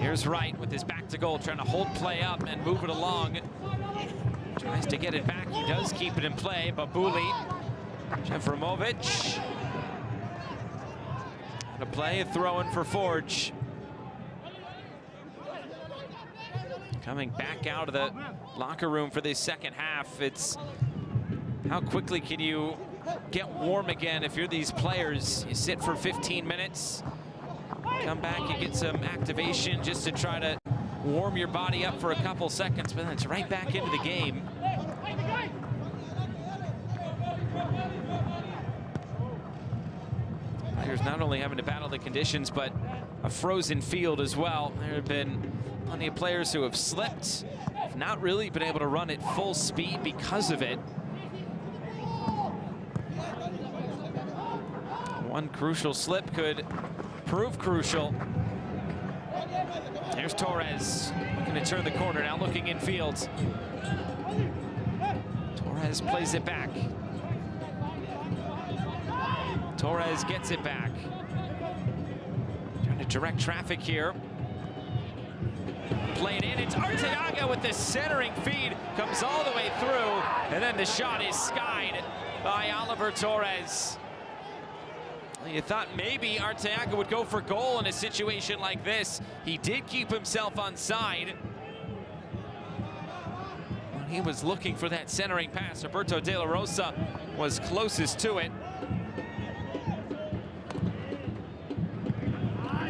Here's Wright with his back to goal, trying to hold play up and move it along. Tries to get it back, he does keep it in play. Babouli, Jefremovic. To play, a throw-in for Forge. Coming back out of the locker room for this second half. It's how quickly can you get warm again if you're these players? You sit for 15 minutes, come back, you get some activation just to try to warm your body up for a couple seconds, but then it's right back into the game. Players not only having to battle the conditions, but a frozen field as well. There have been plenty of players who have slipped, have not really been able to run at full speed because of it. One crucial slip could prove crucial. There's Torres, looking to turn the corner, now looking infield. Torres plays it back. Torres gets it back. Trying to direct traffic here. Played in, it's Arteaga with the centering feed. Comes all the way through, and then the shot is skied by Oliver Torres. You thought maybe Arteaga would go for goal in a situation like this. He did keep himself onside. When he was looking for that centering pass, Roberto De La Rosa was closest to it.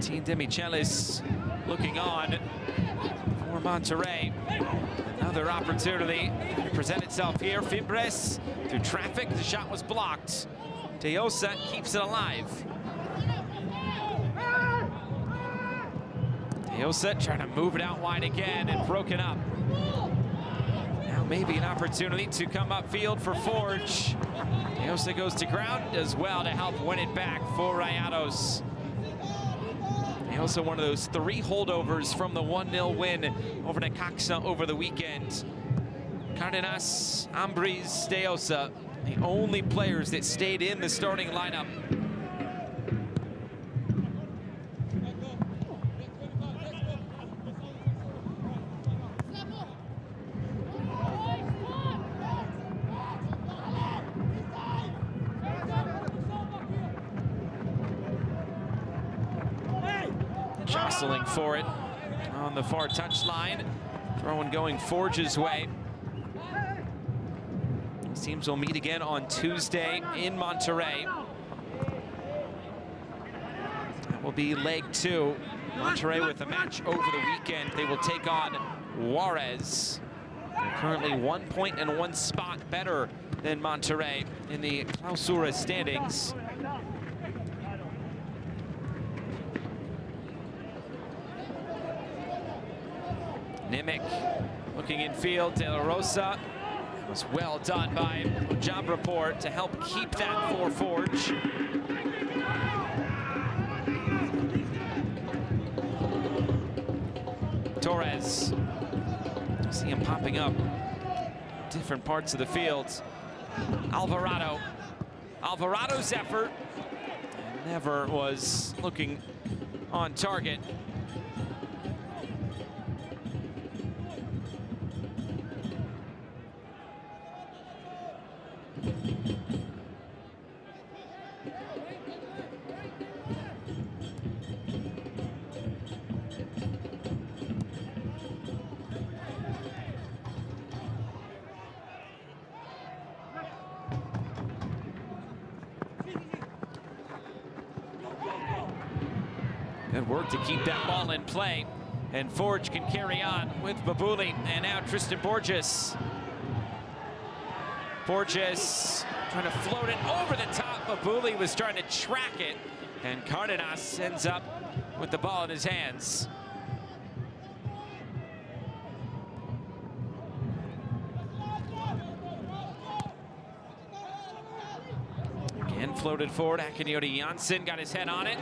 Team Demichelis looking on for Monterrey. Another opportunity to present itself here. Fimbres through traffic, the shot was blocked. Deosa keeps it alive. Deosa trying to move it out wide again and broken up. Now maybe an opportunity to come upfield for Forge. Deosa goes to ground as well to help win it back for Rayados. Also one of those 3 holdovers from the 1-0 win over Necaxa over the weekend. Cardenas, Ambris, Deosa, the only players that stayed in the starting lineup. Jostling for it on the far touchline. Throwing going Forge's way. These teams will meet again on Tuesday in Monterrey. That will be leg 2. Monterrey with a match over the weekend. They will take on Juarez. They're currently 1 point and 1 spot better than Monterrey in the Clausura standings. Nimic looking in field. De La Rosa. It was well done by Job Report to help keep that for Forge. Torres. See him popping up different parts of the field. Alvarado. Alvarado's effort never was looking on target. Good work to keep that ball in play. And Forge can carry on with Babuli. And now Tristan Borges. Borges trying to float it over the top. Babuli was trying to track it. And Cardenas ends up with the ball in his hands. Again floated forward. Akinyote Janssen got his head on it.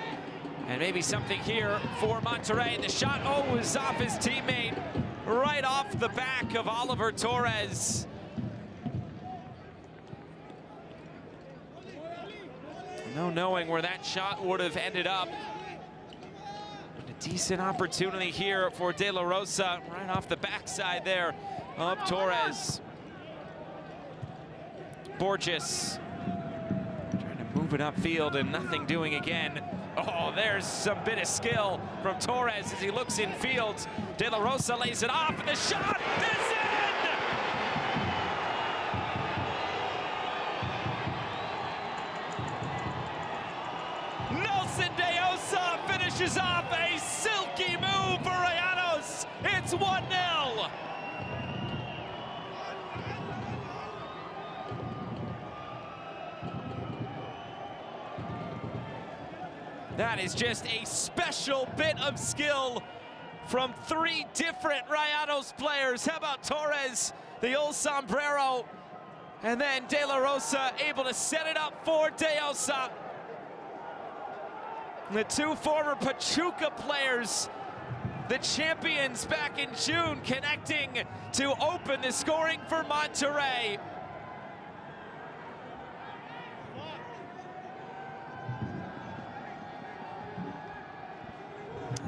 And maybe something here for Monterrey. The shot, was off his teammate, right off the back of Oliver Torres. No knowing where that shot would have ended up. But a decent opportunity here for De La Rosa, right off the backside there of Torres. Borges trying to move it upfield and nothing doing again. Oh, there's some bit of skill from Torres as he looks in field. De La Rosa lays it off, and the shot is in! Nelson Deosa finishes off a silky move for Rayados. It's 1-0. That is just a special bit of skill from 3 different Rayados players. How about Torres, the old sombrero, and then De La Rosa able to set it up for Deosa. The 2 former Pachuca players, the champions back in June, connecting to open the scoring for Monterrey.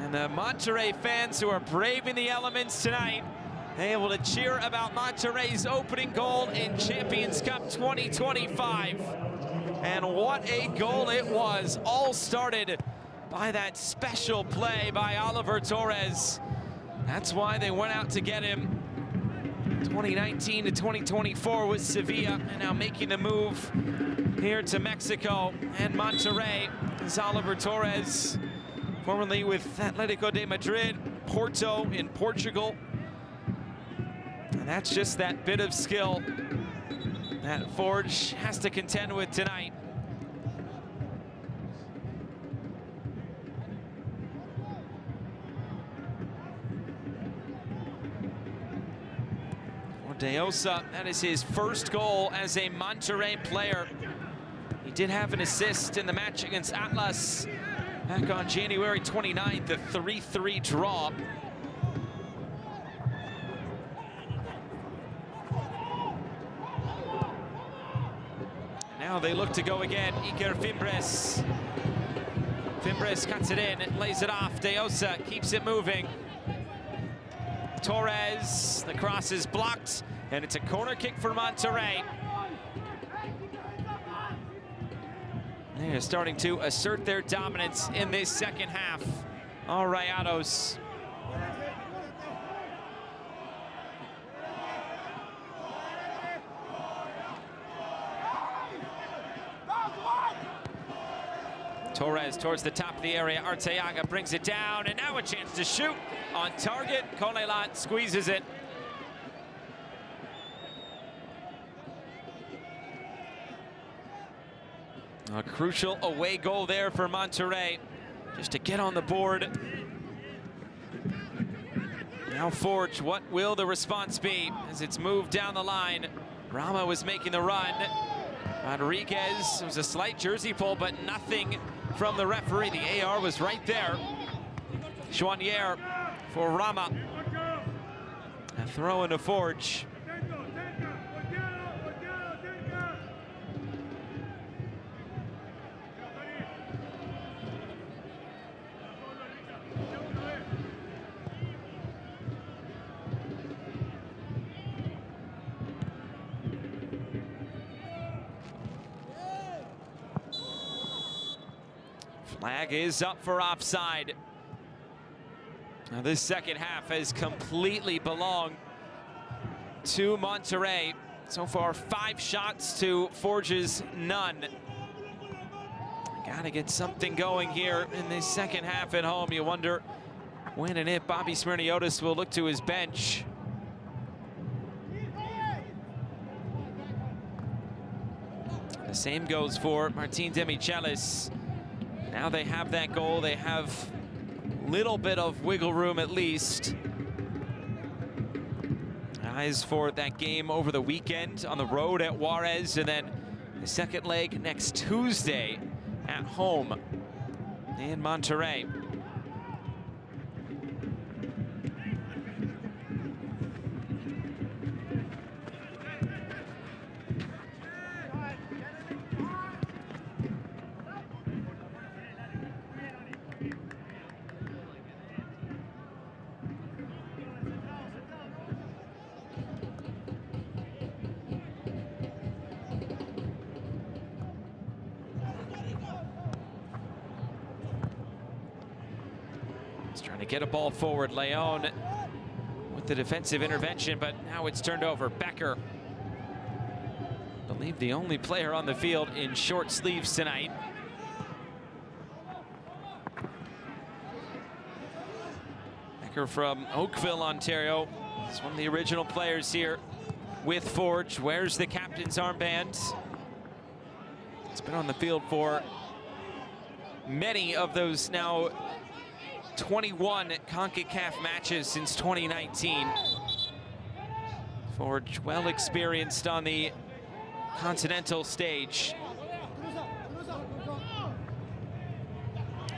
And the Monterrey fans who are braving the elements tonight, able to cheer about Monterrey's opening goal in Champions Cup 2025. And what a goal it was. All started by that special play by Oliver Torres. That's why they went out to get him. 2019 to 2024 with Sevilla, and now making the move here to Mexico and Monterrey is Oliver Torres, formerly with Atletico de Madrid, Porto in Portugal. And that's just that bit of skill that Forge has to contend with tonight. Deosa, that is his first goal as a Monterrey player. He did have an assist in the match against Atlas back on January 29th, a 3-3 draw. Now they look to go again. Iker Fimbres. Fimbres cuts it in, lays it off. Deosa keeps it moving. Torres, the cross is blocked, and it's a corner kick for Monterrey. They're starting to assert their dominance in this second half. All Rayados. Torres towards the top of the area. Arteaga brings it down, and now a chance to shoot on target. Conelat squeezes it. A crucial away goal there for Monterrey, just to get on the board. Now Forge, what will the response be as it's moved down the line? Rama was making the run. Rodriguez, it was a slight jersey pull, but nothing from the referee. The AR was right there. Chouanier for Rama. A throw into Forge. Flag is up for offside. Now this second half has completely belonged to Monterrey. So far, 5 shots to Forge's none. Gotta get something going here in this second half at home. You wonder when and if Bobby Smyrniotis will look to his bench. The same goes for Martin Demichelis. Now they have that goal. They have a little bit of wiggle room at least. Eyes for that game over the weekend on the road at Juarez, and then the second leg next Tuesday at home in Monterrey. Trying to get a ball forward. Leon with the defensive intervention, but now it's turned over. Becker, I believe the only player on the field in short sleeves tonight. Becker from Oakville, Ontario. He's one of the original players here with Forge. Wears the captain's armband. He's been on the field for many of those now 21 Concacaf matches since 2019. Forge well experienced on the continental stage.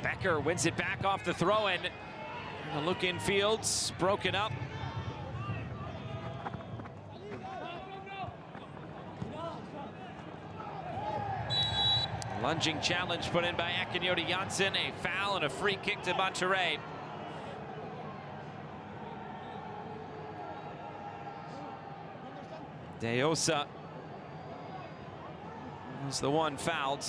Becker wins it back off the throw-in. A look in fields, broken up. Lunging challenge put in by Akinyote Janssen. A foul and a free kick to Monterrey. Deosa was the one fouled.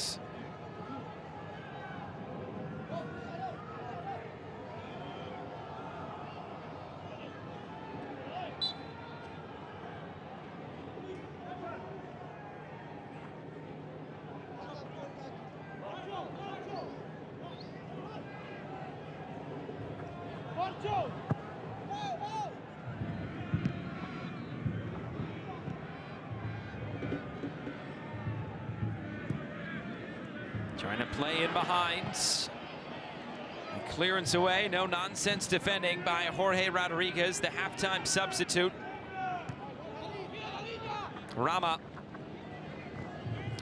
Trying to play in behind. A clearance away, no nonsense defending by Jorge Rodriguez, the halftime substitute. Rama.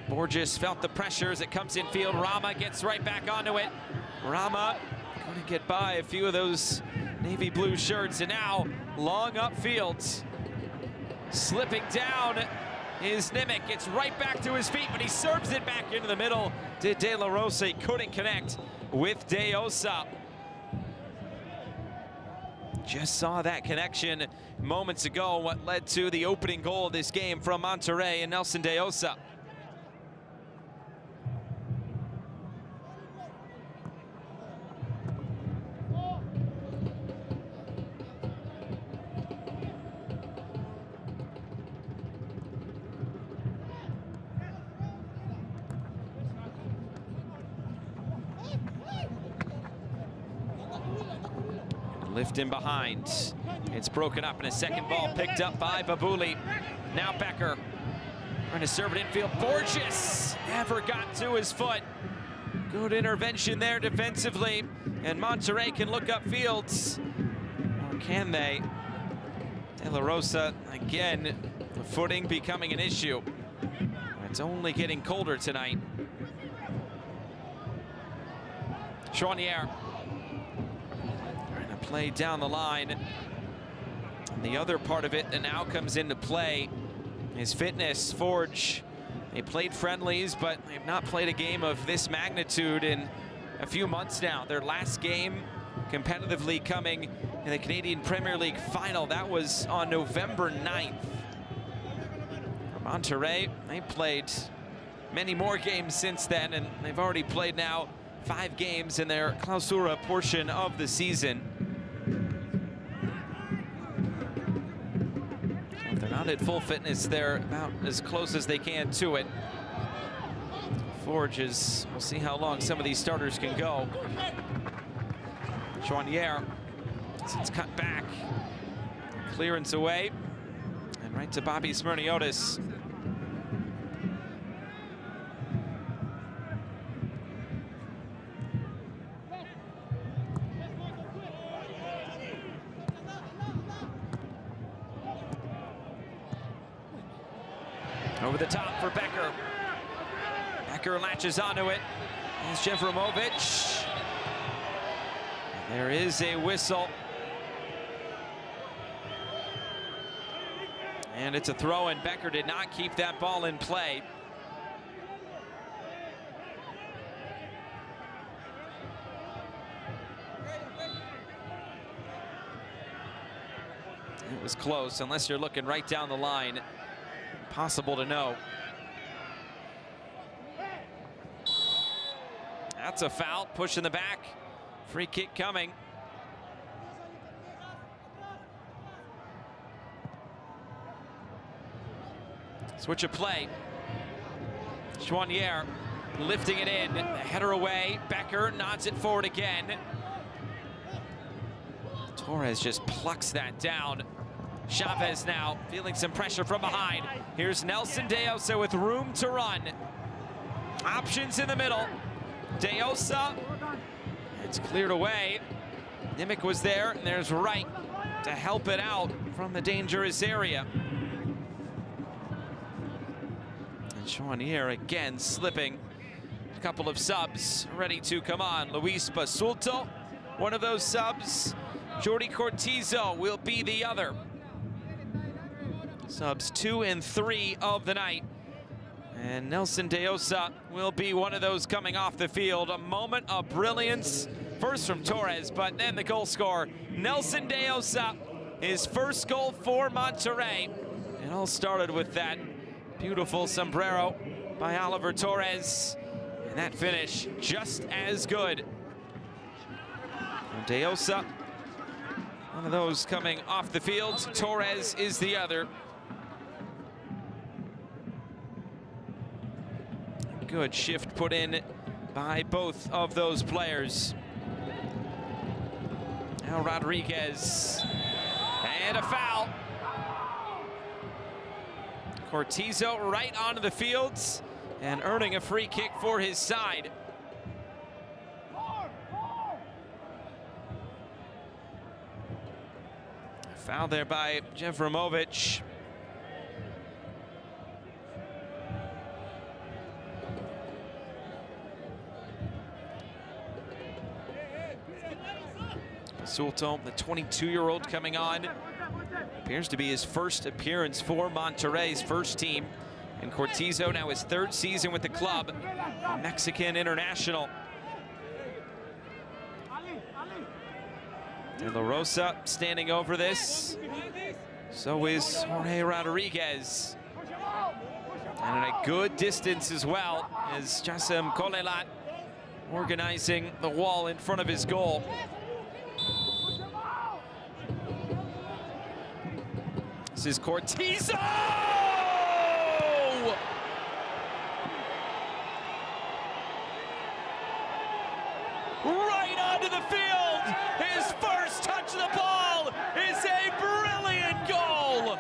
Borges felt the pressure as it comes in field. Rama gets right back onto it. Rama going to get by a few of those navy blue shirts, and now long upfield. Slipping down is Nimick. Gets right back to his feet, but he serves it back into the middle to De La Rosa. He couldn't connect with De Osa. Just saw that connection moments ago, what led to the opening goal of this game from Monterrey and Nelson De Osa. Lift in behind. It's broken up, and a second ball picked up by Babouli. Now Becker trying to serve it infield. Borges never got to his foot. Good intervention there defensively, and Monterrey can look upfield. Or can they? De La Rosa again, the footing becoming an issue. It's only getting colder tonight. Chauanière. Play down the line. And the other part of it that now comes into play is fitness. Forge, they played friendlies, but they've not played a game of this magnitude in a few months now. Their last game competitively coming in the Canadian Premier League final. That was on November 9th. For Monterrey, they played many more games since then, and they've already played now 5 games in their clausura portion of the season. If they're not at full fitness, they're about as close as they can to it. Forges, we'll see how long some of these starters can go. Chauanière, it's cut back. Clearance away, and right to Bobby Smyrniotis. Over the top for Becker. Becker latches onto it. There's Jevramovic. There is a whistle. And it's a throw, and Becker did not keep that ball in play. It was close, unless you're looking right down the line. Possible to know. That's a foul, push in the back. Free kick coming. Switch of play. Chauanière lifting it in, header away. Becker nods it forward again. Torres just plucks that down. Chavez now feeling some pressure from behind. Here's Nelson De Osa with room to run. Options in the middle. De Osa, it's cleared away. Nimick was there, and there's Wright to help it out from the dangerous area. And Chauanière again slipping. A couple of subs ready to come on. Luis Basulto, one of those subs. Jordi Cortizo will be the other. Subs 2 and 3 of the night. And Nelson De Osa will be one of those coming off the field. A moment of brilliance, first from Torres, but then the goal scorer, Nelson De Osa, his first goal for Monterrey. It all started with that beautiful sombrero by Oliver Torres, and that finish just as good. And De Osa, one of those coming off the field. Torres is the other. Good shift put in by both of those players. Now Rodriguez. And a foul. Cortizo right onto the fields and earning a free kick for his side. Foul there by Jevramovic. Sulto, the 22-year-old coming on. Appears to be his first appearance for Monterrey's first team. And Cortizo now his third season with the club, Mexican international. De La Rosa standing over this. So is Jorge Rodriguez. And at a good distance as well is Jasem Colelat organizing the wall in front of his goal. This is Cortizo! Right onto the field! His first touch of the ball is a brilliant goal!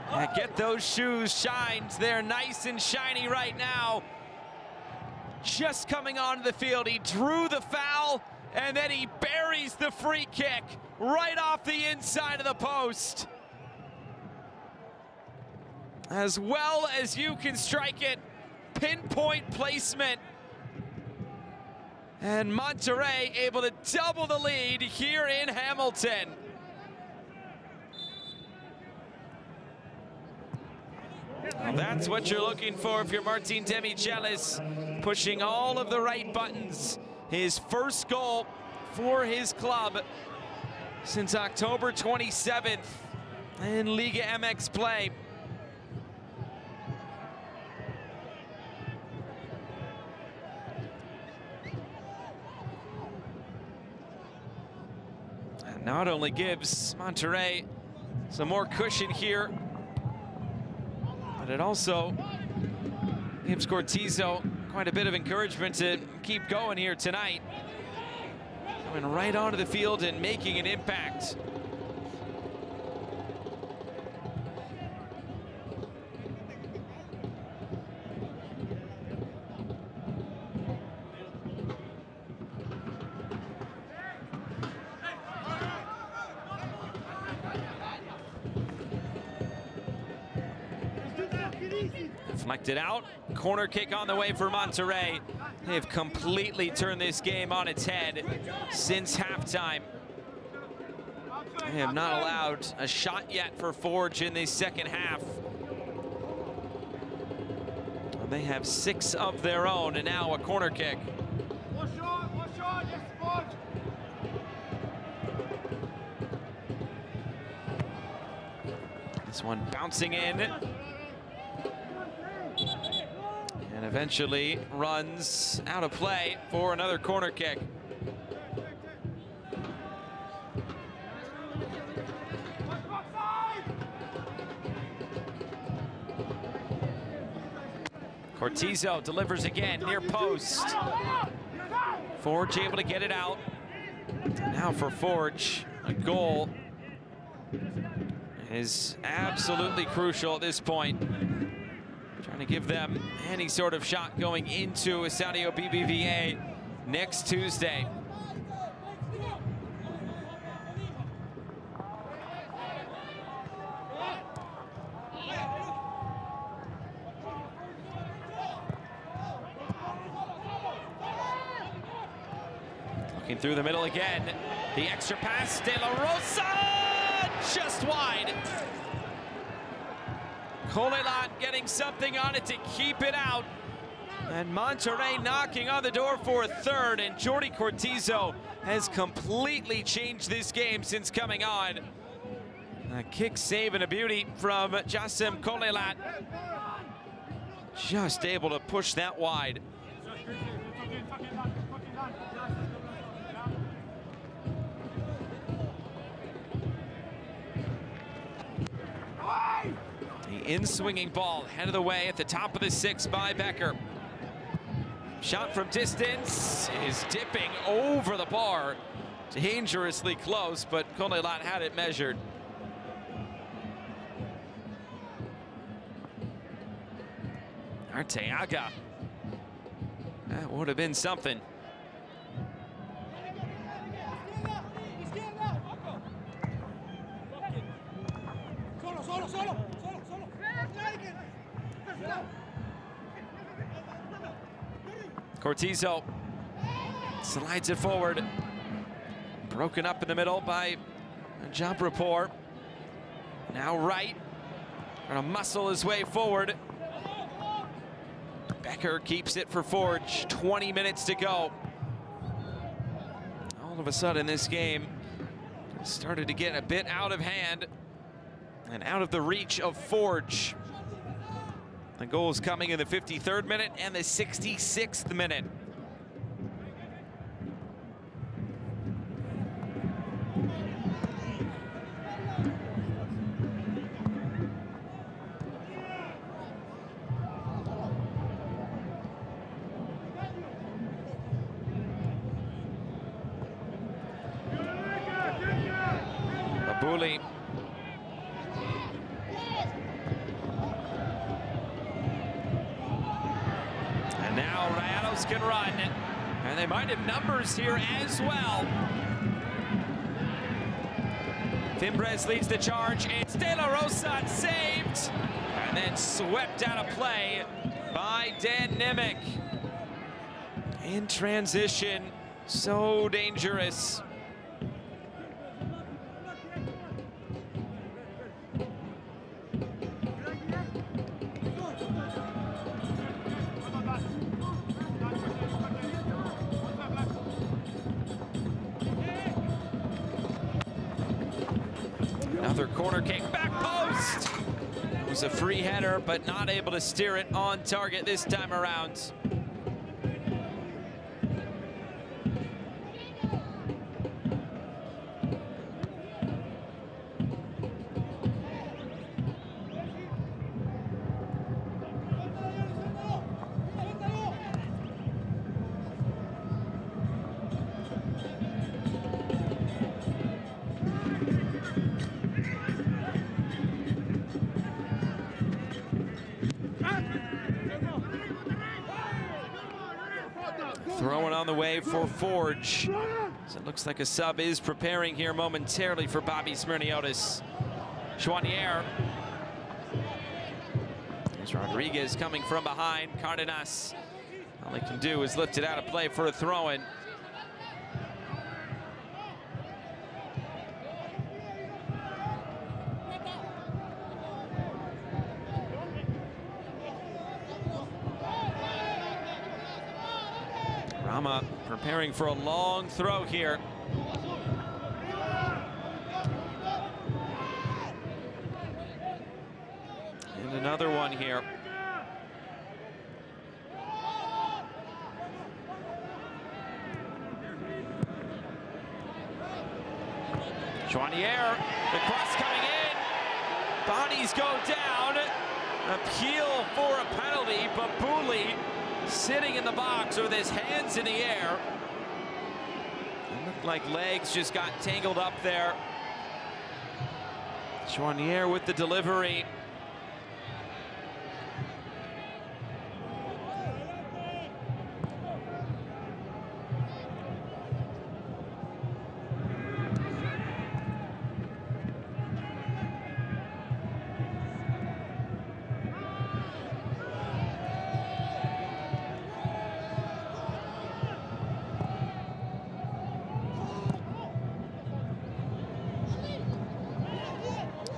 Yeah, get those shoes shined. They're nice and shiny right now. Just coming onto the field, he drew the foul, and then he buries the free kick right off the inside of the post. As well as you can strike it, pinpoint placement. And Monterrey able to double the lead here in Hamilton. Well, that's what you're looking for if you're Martin Demichelis, pushing all of the right buttons. His first goal for his club since October 27th in Liga MX play. And not only gives Monterrey some more cushion here, but it also gives Cortizo quite a bit of encouragement to keep going here tonight. Coming right onto the field and making an impact. Deflected out, corner kick on the way for Monterrey. They've completely turned this game on its head since halftime. They have not allowed a shot yet for Forge in the second half. They have 6 of their own, and now a corner kick. One shot, yes, Forge. This one bouncing in. And eventually runs out of play for another corner kick. Cortizo delivers again, near post. Forge able to get it out. Now for Forge, a goal is absolutely crucial at this point. Trying to give them any sort of shot going into Estadio BBVA next Tuesday. Looking through the middle again. The extra pass, De La Rosa, just wide. Colelat getting something on it to keep it out. And Monterrey knocking on the door for a third, and Jordi Cortizo has completely changed this game since coming on. A kick save and a beauty from Jasem Colelat. Just able to push that wide. in-swinging ball, head of the way at the top of the 6 by Becker. Shot from distance is dipping over the bar. Dangerously close, but Konelat had it measured. Arteaga. That would have been something. Cortizo slides it forward. Broken up in the middle by Job Rapport. Now right. Gonna muscle his way forward. Becker keeps it for Forge. 20 minutes to go. All of a sudden this game started to get a bit out of hand and out of the reach of Forge. The goals coming in the 53rd minute and the 66th minute. Abuli. And now Rayados can run. And they might have numbers here as well. Fimbres leads the charge. It's De La Rosa saved. And then swept out of play by Dan Nimick. In transition, so dangerous. Another corner kick, back post. It was a free header, but not able to steer it on target this time around. Throwing on the way for Forge. So it looks like a sub is preparing here momentarily for Bobby Smyrniotis. Chouanier. There's Rodriguez coming from behind. Cardenas. All he can do is lift it out of play for a throw-in. Rama preparing for a long throw here. And another one here. Chouanier, the cross coming in. Bodies go down. Appeal for a penalty, but Booley sitting in the box with his hands in the air. It looked like legs just got tangled up there. Chouanier with the delivery.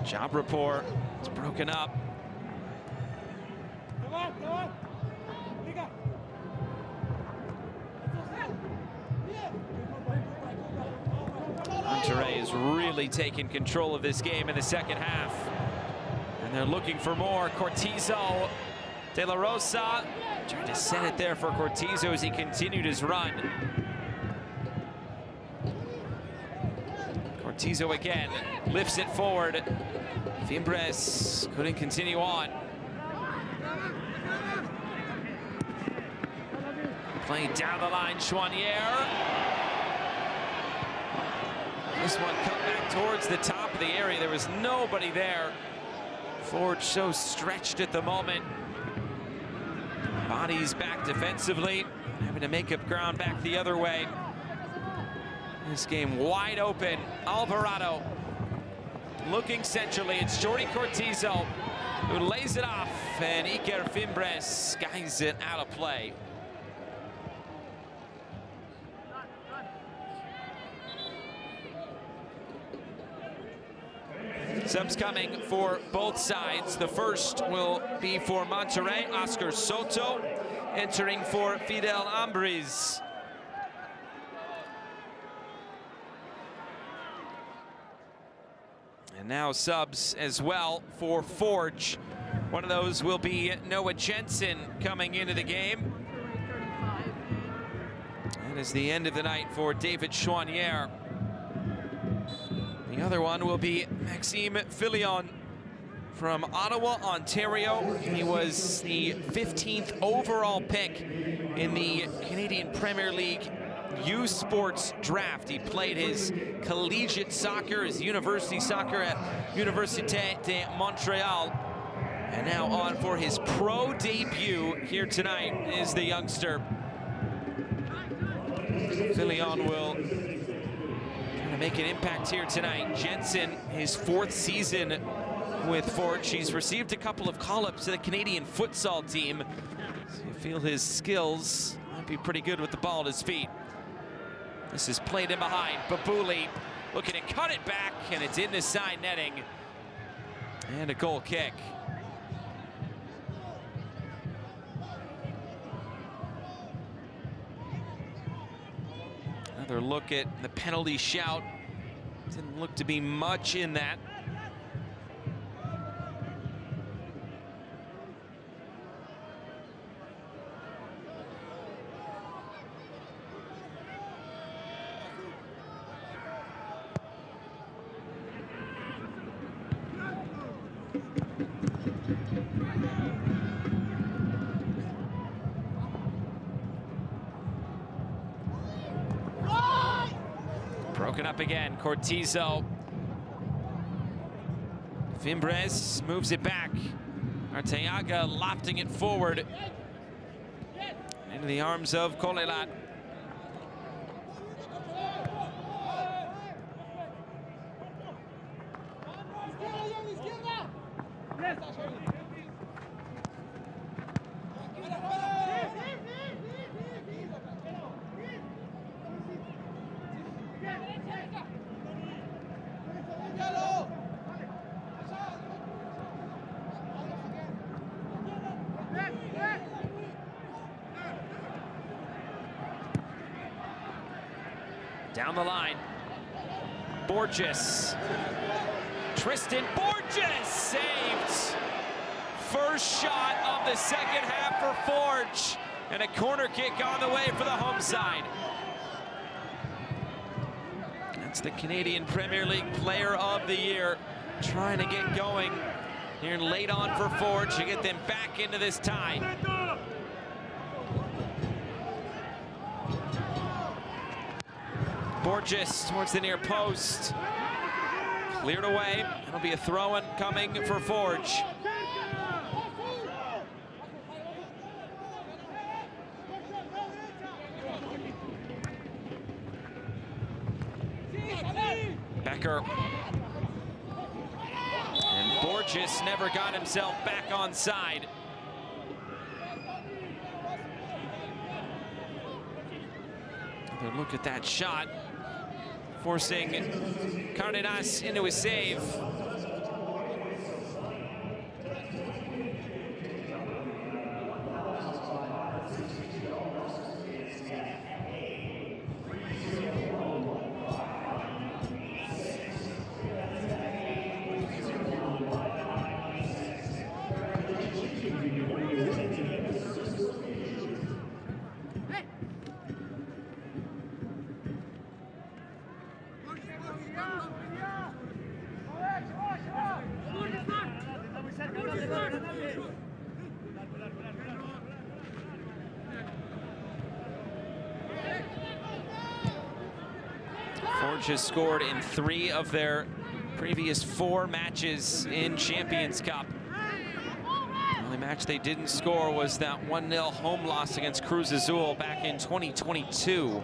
Job Rapport, it's broken up. Monterrey is really taking control of this game in the second half. And they're looking for more. Cortizo, De La Rosa, trying to set it there for Cortizo as he continued his run. Cortizo again lifts it forward. Fimbres couldn't continue on. Playing down the line, Chouanier. This one cut back towards the top of the area. There was nobody there. Forge so stretched at the moment. Bodies back defensively, having to make up ground back the other way. This game wide open. Alvarado looking centrally. It's Jordi Cortizo who lays it off, and Iker Fimbres skies it out of play. Subs coming for both sides. The first will be for Monterrey, Oscar Soto, entering for Fidel Ambriz. And now subs as well for Forge. One of those will be Noah Jensen coming into the game. That is the end of the night for David Chouanier. The other one will be Maxime Filion from Ottawa, Ontario. He was the 15th overall pick in the Canadian Premier League U Sports draft. He played his collegiate soccer, his university soccer at Université de Montréal. And now on for his pro debut here tonight is the youngster. Filion will make an impact here tonight. Jensen, his 4th season with Forge. He's received a couple of call-ups to the Canadian futsal team. So you feel his skills might be pretty good with the ball at his feet. This is played in behind. Babouli looking to cut it back, and it's in the side netting. And a goal kick. Another look at the penalty shout. Didn't look to be much in that. Broken up again, Cortizo. Fimbres moves it back. Arteaga lofting it forward into the arms of Colelat. Down the line, Borges. Tristan Borges saved. First shot of the second half for Forge. And a corner kick on the way for the home side. That's the Canadian Premier League Player of the Year. Trying to get going here late on for Forge to get them back into this tie. Borges towards the near post. Cleared away. It'll be a throw-in coming for Forge. Becker. And Borges never got himself back on side. Another look at that shot, forcing Cardenas into a save. Forge has scored in 3 of their previous 4 matches in Champions Cup. The only match they didn't score was that 1-0 home loss against Cruz Azul back in 2022.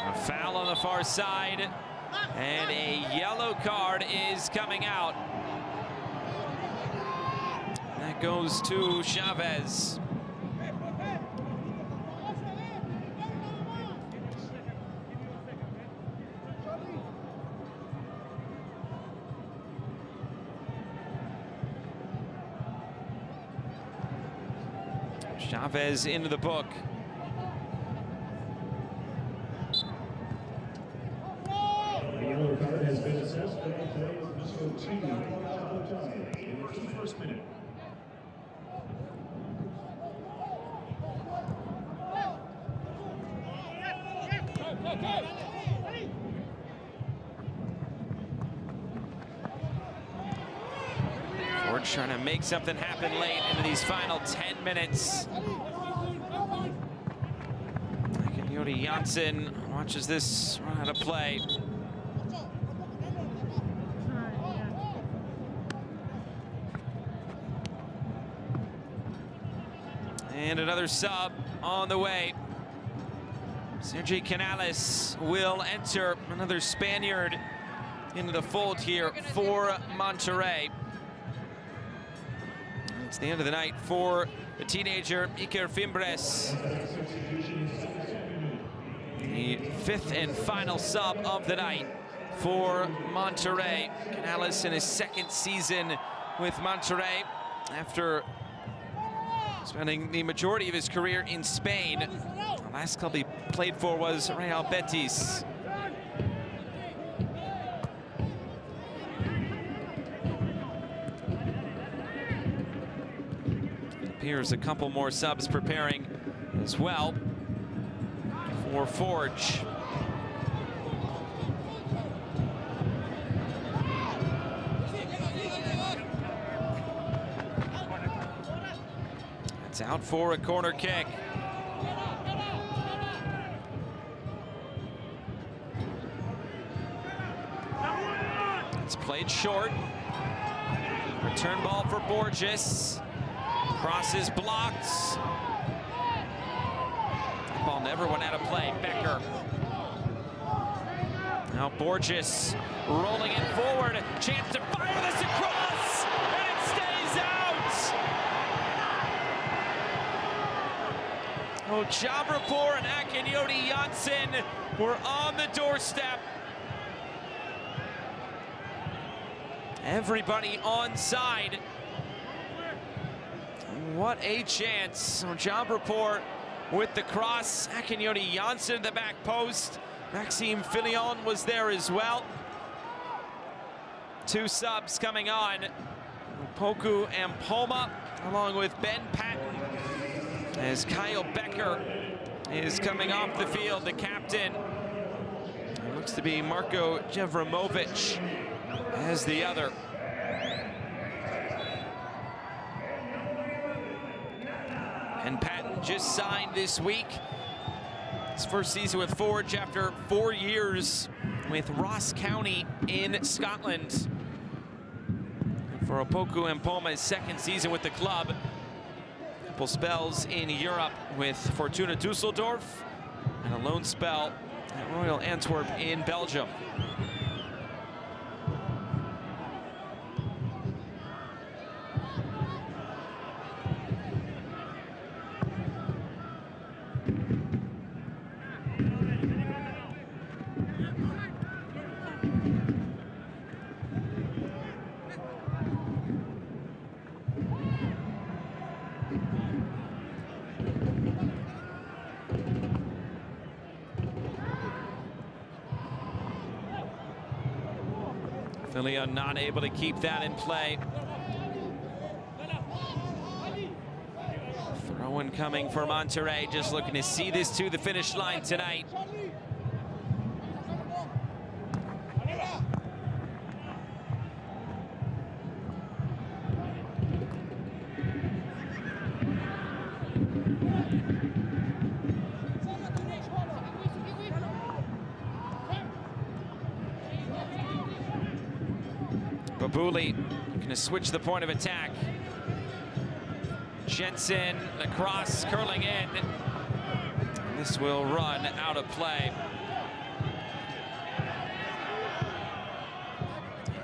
A foul on the far side, and a yellow card is coming out. That goes to Chavez. Chavez into the book. The yellow card has been assessed. Let's go to in the first minute. We're trying to make something happen late into these final 10 minutes. Yodi Janssen watches this run out of play. And another sub on the way. Sergi Canales will enter, another Spaniard into the fold here for Monterrey. It's the end of the night for the teenager Iker Fimbres. The 5th and final sub of the night for Monterrey. Canales in his 2nd season with Monterrey after spending the majority of his career in Spain. The last club he played for was Real Betis. It appears a couple more subs preparing as well for Forge. It's out for a corner kick. It's played short. Return ball for Borges. Crosses blocked. That ball never went out of play. Becker. Now Borges rolling it forward. Chance to fire this across. And it stays out. Oh, Jabrapur and Akinyodi Janssen were on the doorstep. Everybody onside. What a chance. So Jabrapur with the cross. Akinyodi Janssen at the back post. Maxime Filion was there as well. 2 subs coming on. Poku and Poma along with Ben Patton as Kyle Becker is coming off the field, the captain. It looks to be Marko Jevramovic as the other. And Patton just signed this week. His first season with Forge after 4 years with Ross County in Scotland. And for Opoku and Poma's 2nd season with the club. Couple spells in Europe with Fortuna Dusseldorf and a lone spell at Royal Antwerp in Belgium. Filion not able to keep that in play. Throw-in coming for Monterrey, just looking to see this to the finish line tonight. Mabuli going to switch the point of attack. Jensen, the cross curling in. This will run out of play.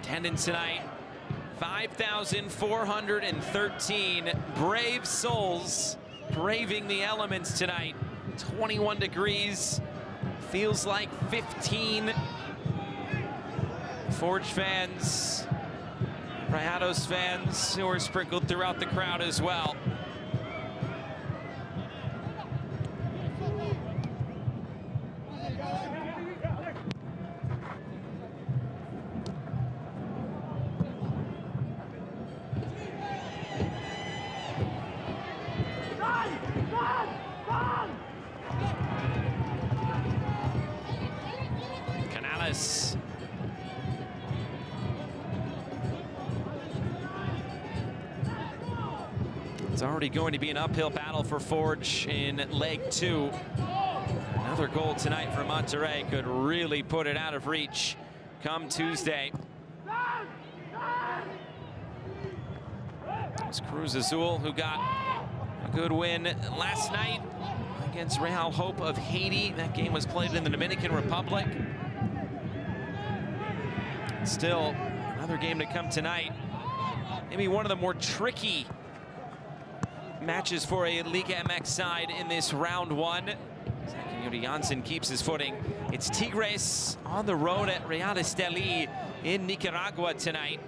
Attendance tonight, 5,413 brave souls braving the elements tonight. 21 degrees, feels like 15. Forge fans, Rayados fans who are sprinkled throughout the crowd as well. Canales. It's already going to be an uphill battle for Forge in leg 2. Another goal tonight for Monterrey could really put it out of reach come Tuesday. It's Cruz Azul who got a good win last night against Real Hope of Haiti. That game was played in the Dominican Republic. Still, another game to come tonight. Maybe one of the more tricky matches for a Liga MX side in this round 1. Yuri Janssen keeps his footing. It's Tigres on the road at Real Estelí in Nicaragua tonight.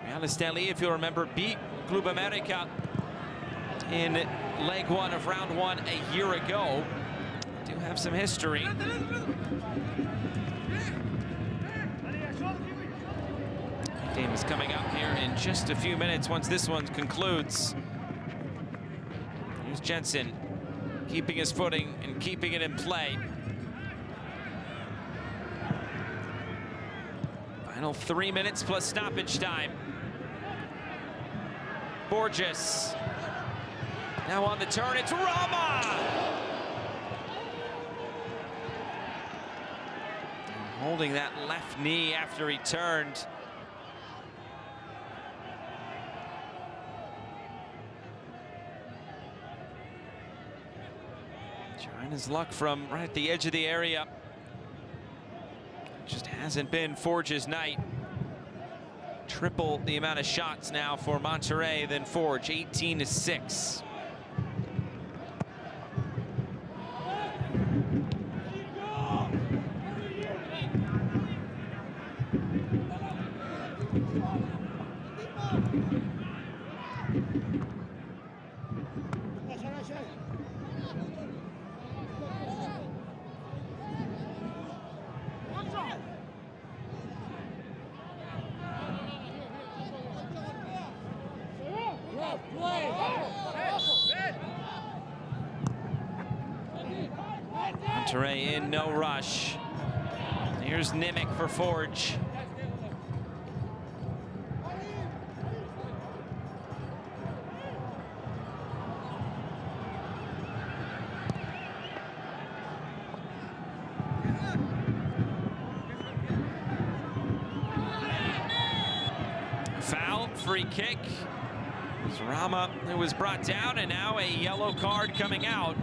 Real Estelí, if you'll remember, beat Club America in leg 1 of round 1 a year ago. Do have some history. Game is coming up here in just a few minutes once this one concludes. Here's Jensen keeping his footing and keeping it in play. Final 3 minutes plus stoppage time. Borges. Now on the turn, it's Rama! And holding that left knee after he turned. Trying his luck from right at the edge of the area. Just hasn't been Forge's night. Triple the amount of shots now for Monterrey than Forge, 18-6. Monterrey in no rush. Here's Nimick for Forge. Foul, free kick. It was Rama who was brought down, and now a yellow card coming out.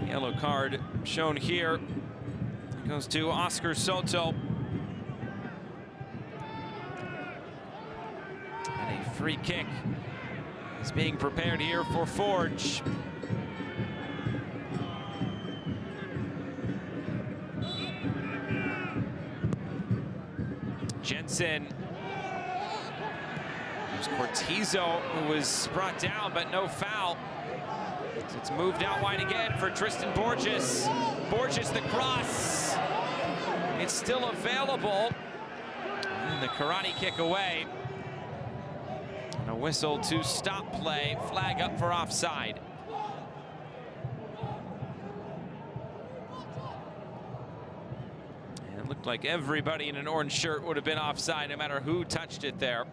Yellow card shown here. It goes to Oscar Soto. And a free kick is being prepared here for Forge. Jensen. There's Cortizo, who was brought down, but no foul. It's moved out wide again for Tristan Borges. Borges, the cross. It's still available. And the karate kick away. And a whistle to stop play. Flag up for offside. And it looked like everybody in an orange shirt would have been offside, no matter who touched it there.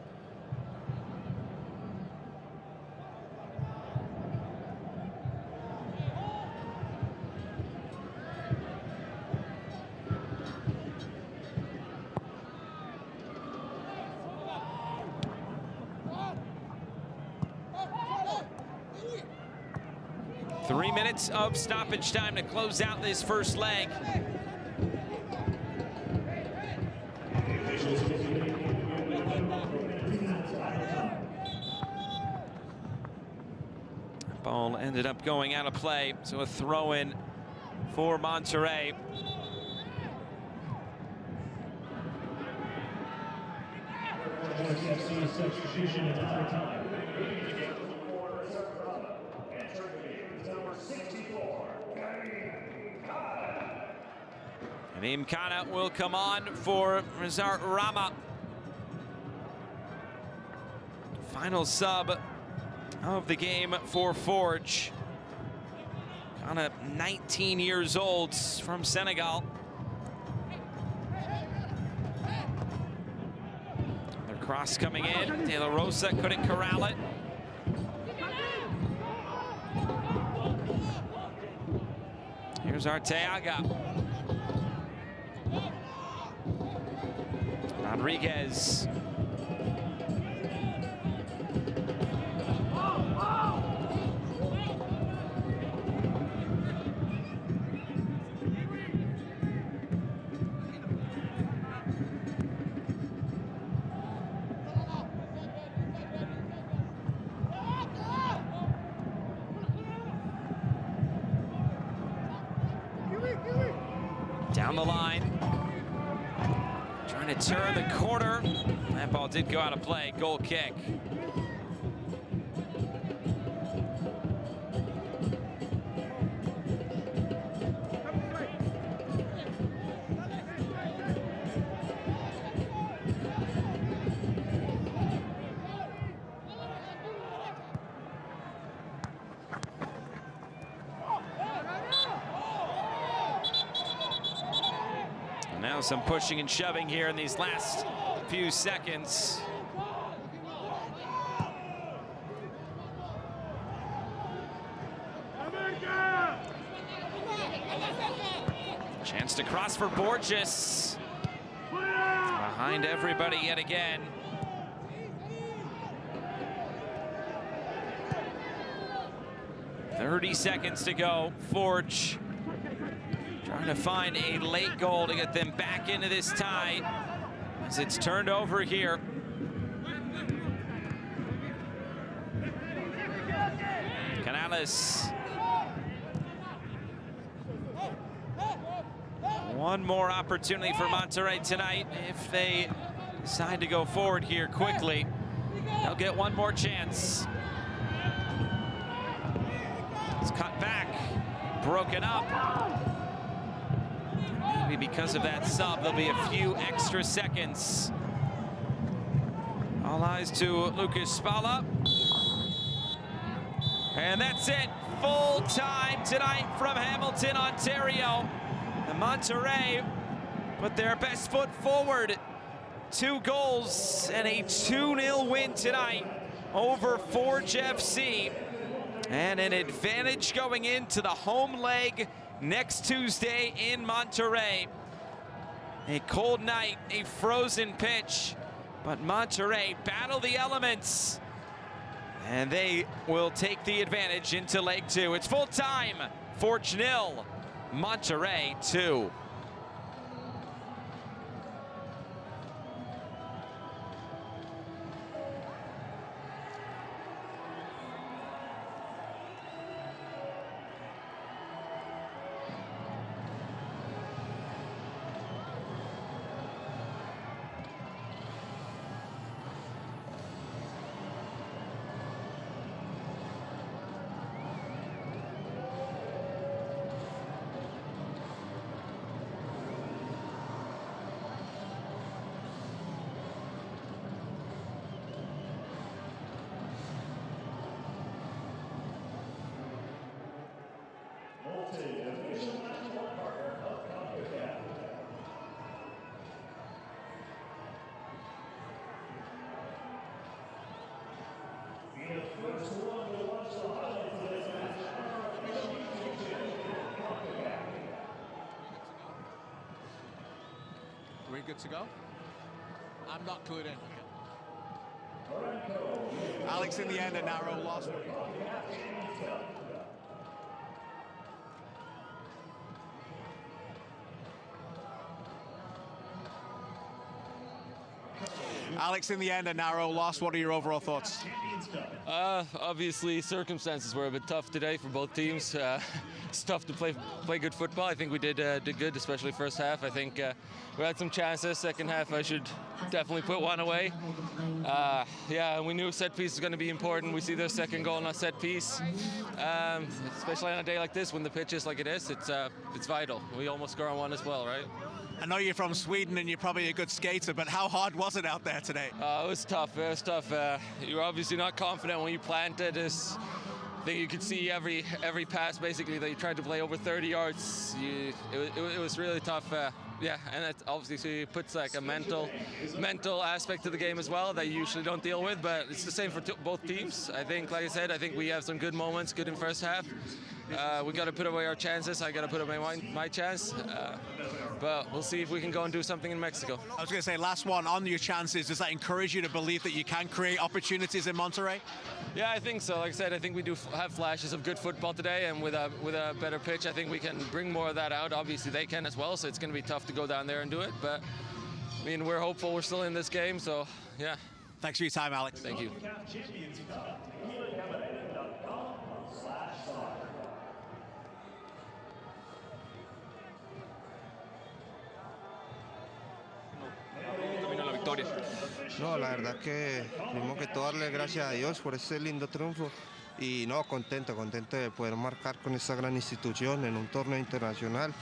3 minutes of stoppage time to close out this first leg. Ball ended up going out of play, so a throw-in for Monterrey. Substitution at halftime. And Imkana will come on for Rizart Rama. Final sub of the game for Forge. Kana, 19 years old, from Senegal. Their cross coming in. De La Rosa couldn't corral it. Here's Arteaga. Rodriguez. Down the line, trying to turn the corner. That ball did go out of play. Goal kick. Now some pushing and shoving here in these last few seconds. Chance to cross for Borges. Behind everybody yet again. "30 seconds to go. Forge trying to find a late goal to get them back into this tie as it's turned over here. Canales. One more opportunity for Monterrey tonight. If they decide to go forward here quickly, they'll get one more chance. It's cut back, broken up. Maybe because of that sub, there'll be a few extra seconds. All eyes to Lucas Spala. And that's it. Full time tonight from Hamilton, Ontario. The Monterrey put their best foot forward. 2 goals and a 2-0 win tonight over Forge FC. And an advantage going into the home leg next Tuesday in Monterrey. A cold night, a frozen pitch, but Monterrey battle the elements, and they will take the advantage into Leg 2. It's full time. Forge 0, Monterrey 2. Are we good to go? I'm not clued in. Alex, in the end, a narrow loss. Alex, in the end, a narrow loss. What are your overall thoughts? Obviously, circumstances were a bit tough today for both teams. It's tough to play good football. I think we did good, especially first half. I think we had some chances. Second half, I should definitely put one away. Yeah, we knew set piece was going to be important. We see their second goal on a set piece, especially on a day like this when the pitch is like it is. It's vital. We almost score on one as well, right? I know you're from Sweden and you're probably a good skater, but how hard was it out there today? It was tough. It was tough. You're obviously not confident when you planted. I think you could see every pass basically that you tried to play over 30 yards. It was really tough. Yeah, and it obviously puts like a mental aspect to the game as well that you usually don't deal with. But it's the same for both teams. I think, like I said, I think we have some good moments, good in first half. We got to put away our chances. I got to put away my chance. But we'll see if we can go and do something in Mexico. I was going to say, last one, on your chances, does that encourage you to believe that you can create opportunities in Monterrey? Yeah, I think so. Like I said, I think we do have flashes of good football today, and with a better pitch, I think we can bring more of that out. Obviously, they can as well, so it's going to be tough to go down there and do it. But, I mean, we're hopeful we're still in this game, so, yeah. Thanks for your time, Alex. Thank you. No, la verdad que primero que todo darle gracias a Dios por este lindo triunfo y no, contento de poder marcar con esta gran institución en un torneo internacional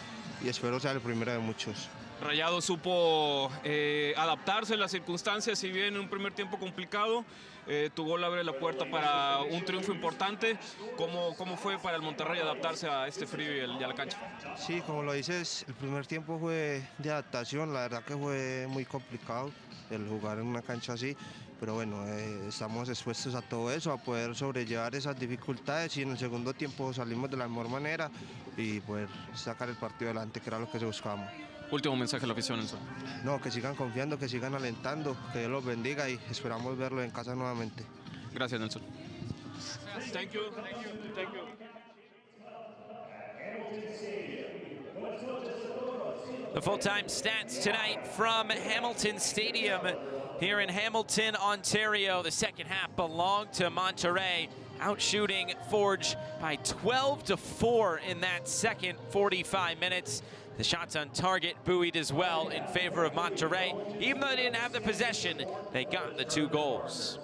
y espero sea el primero de muchos. Rayado supo adaptarse a las circunstancias, si bien en un primer tiempo complicado, tu gol abre la puerta para un triunfo importante. ¿Cómo fue para el Monterrey adaptarse a este frío y a la cancha? Sí, como lo dices, el primer tiempo fue de adaptación, la verdad que fue muy complicado el jugar en una cancha así, pero bueno, estamos expuestos a todo eso, a poder sobrellevar esas dificultades y en el segundo tiempo salimos de la mejor manera y poder sacar el partido adelante, que era lo que buscábamos. Último mensaje a la afición, Nelson. No, que sigan confiando, que sigan alentando, que Dios los bendiga y esperamos verlo en casa nuevamente. Gracias, Nelson. Thank you. Thank you. The full-time stats tonight from Hamilton Stadium here in Hamilton, Ontario. The second half belonged to Monterrey, outshooting Forge by 12-4 in that second 45 minutes. The shots on target buoyed as well in favor of Monterrey. Even though they didn't have the possession, they got the 2 goals.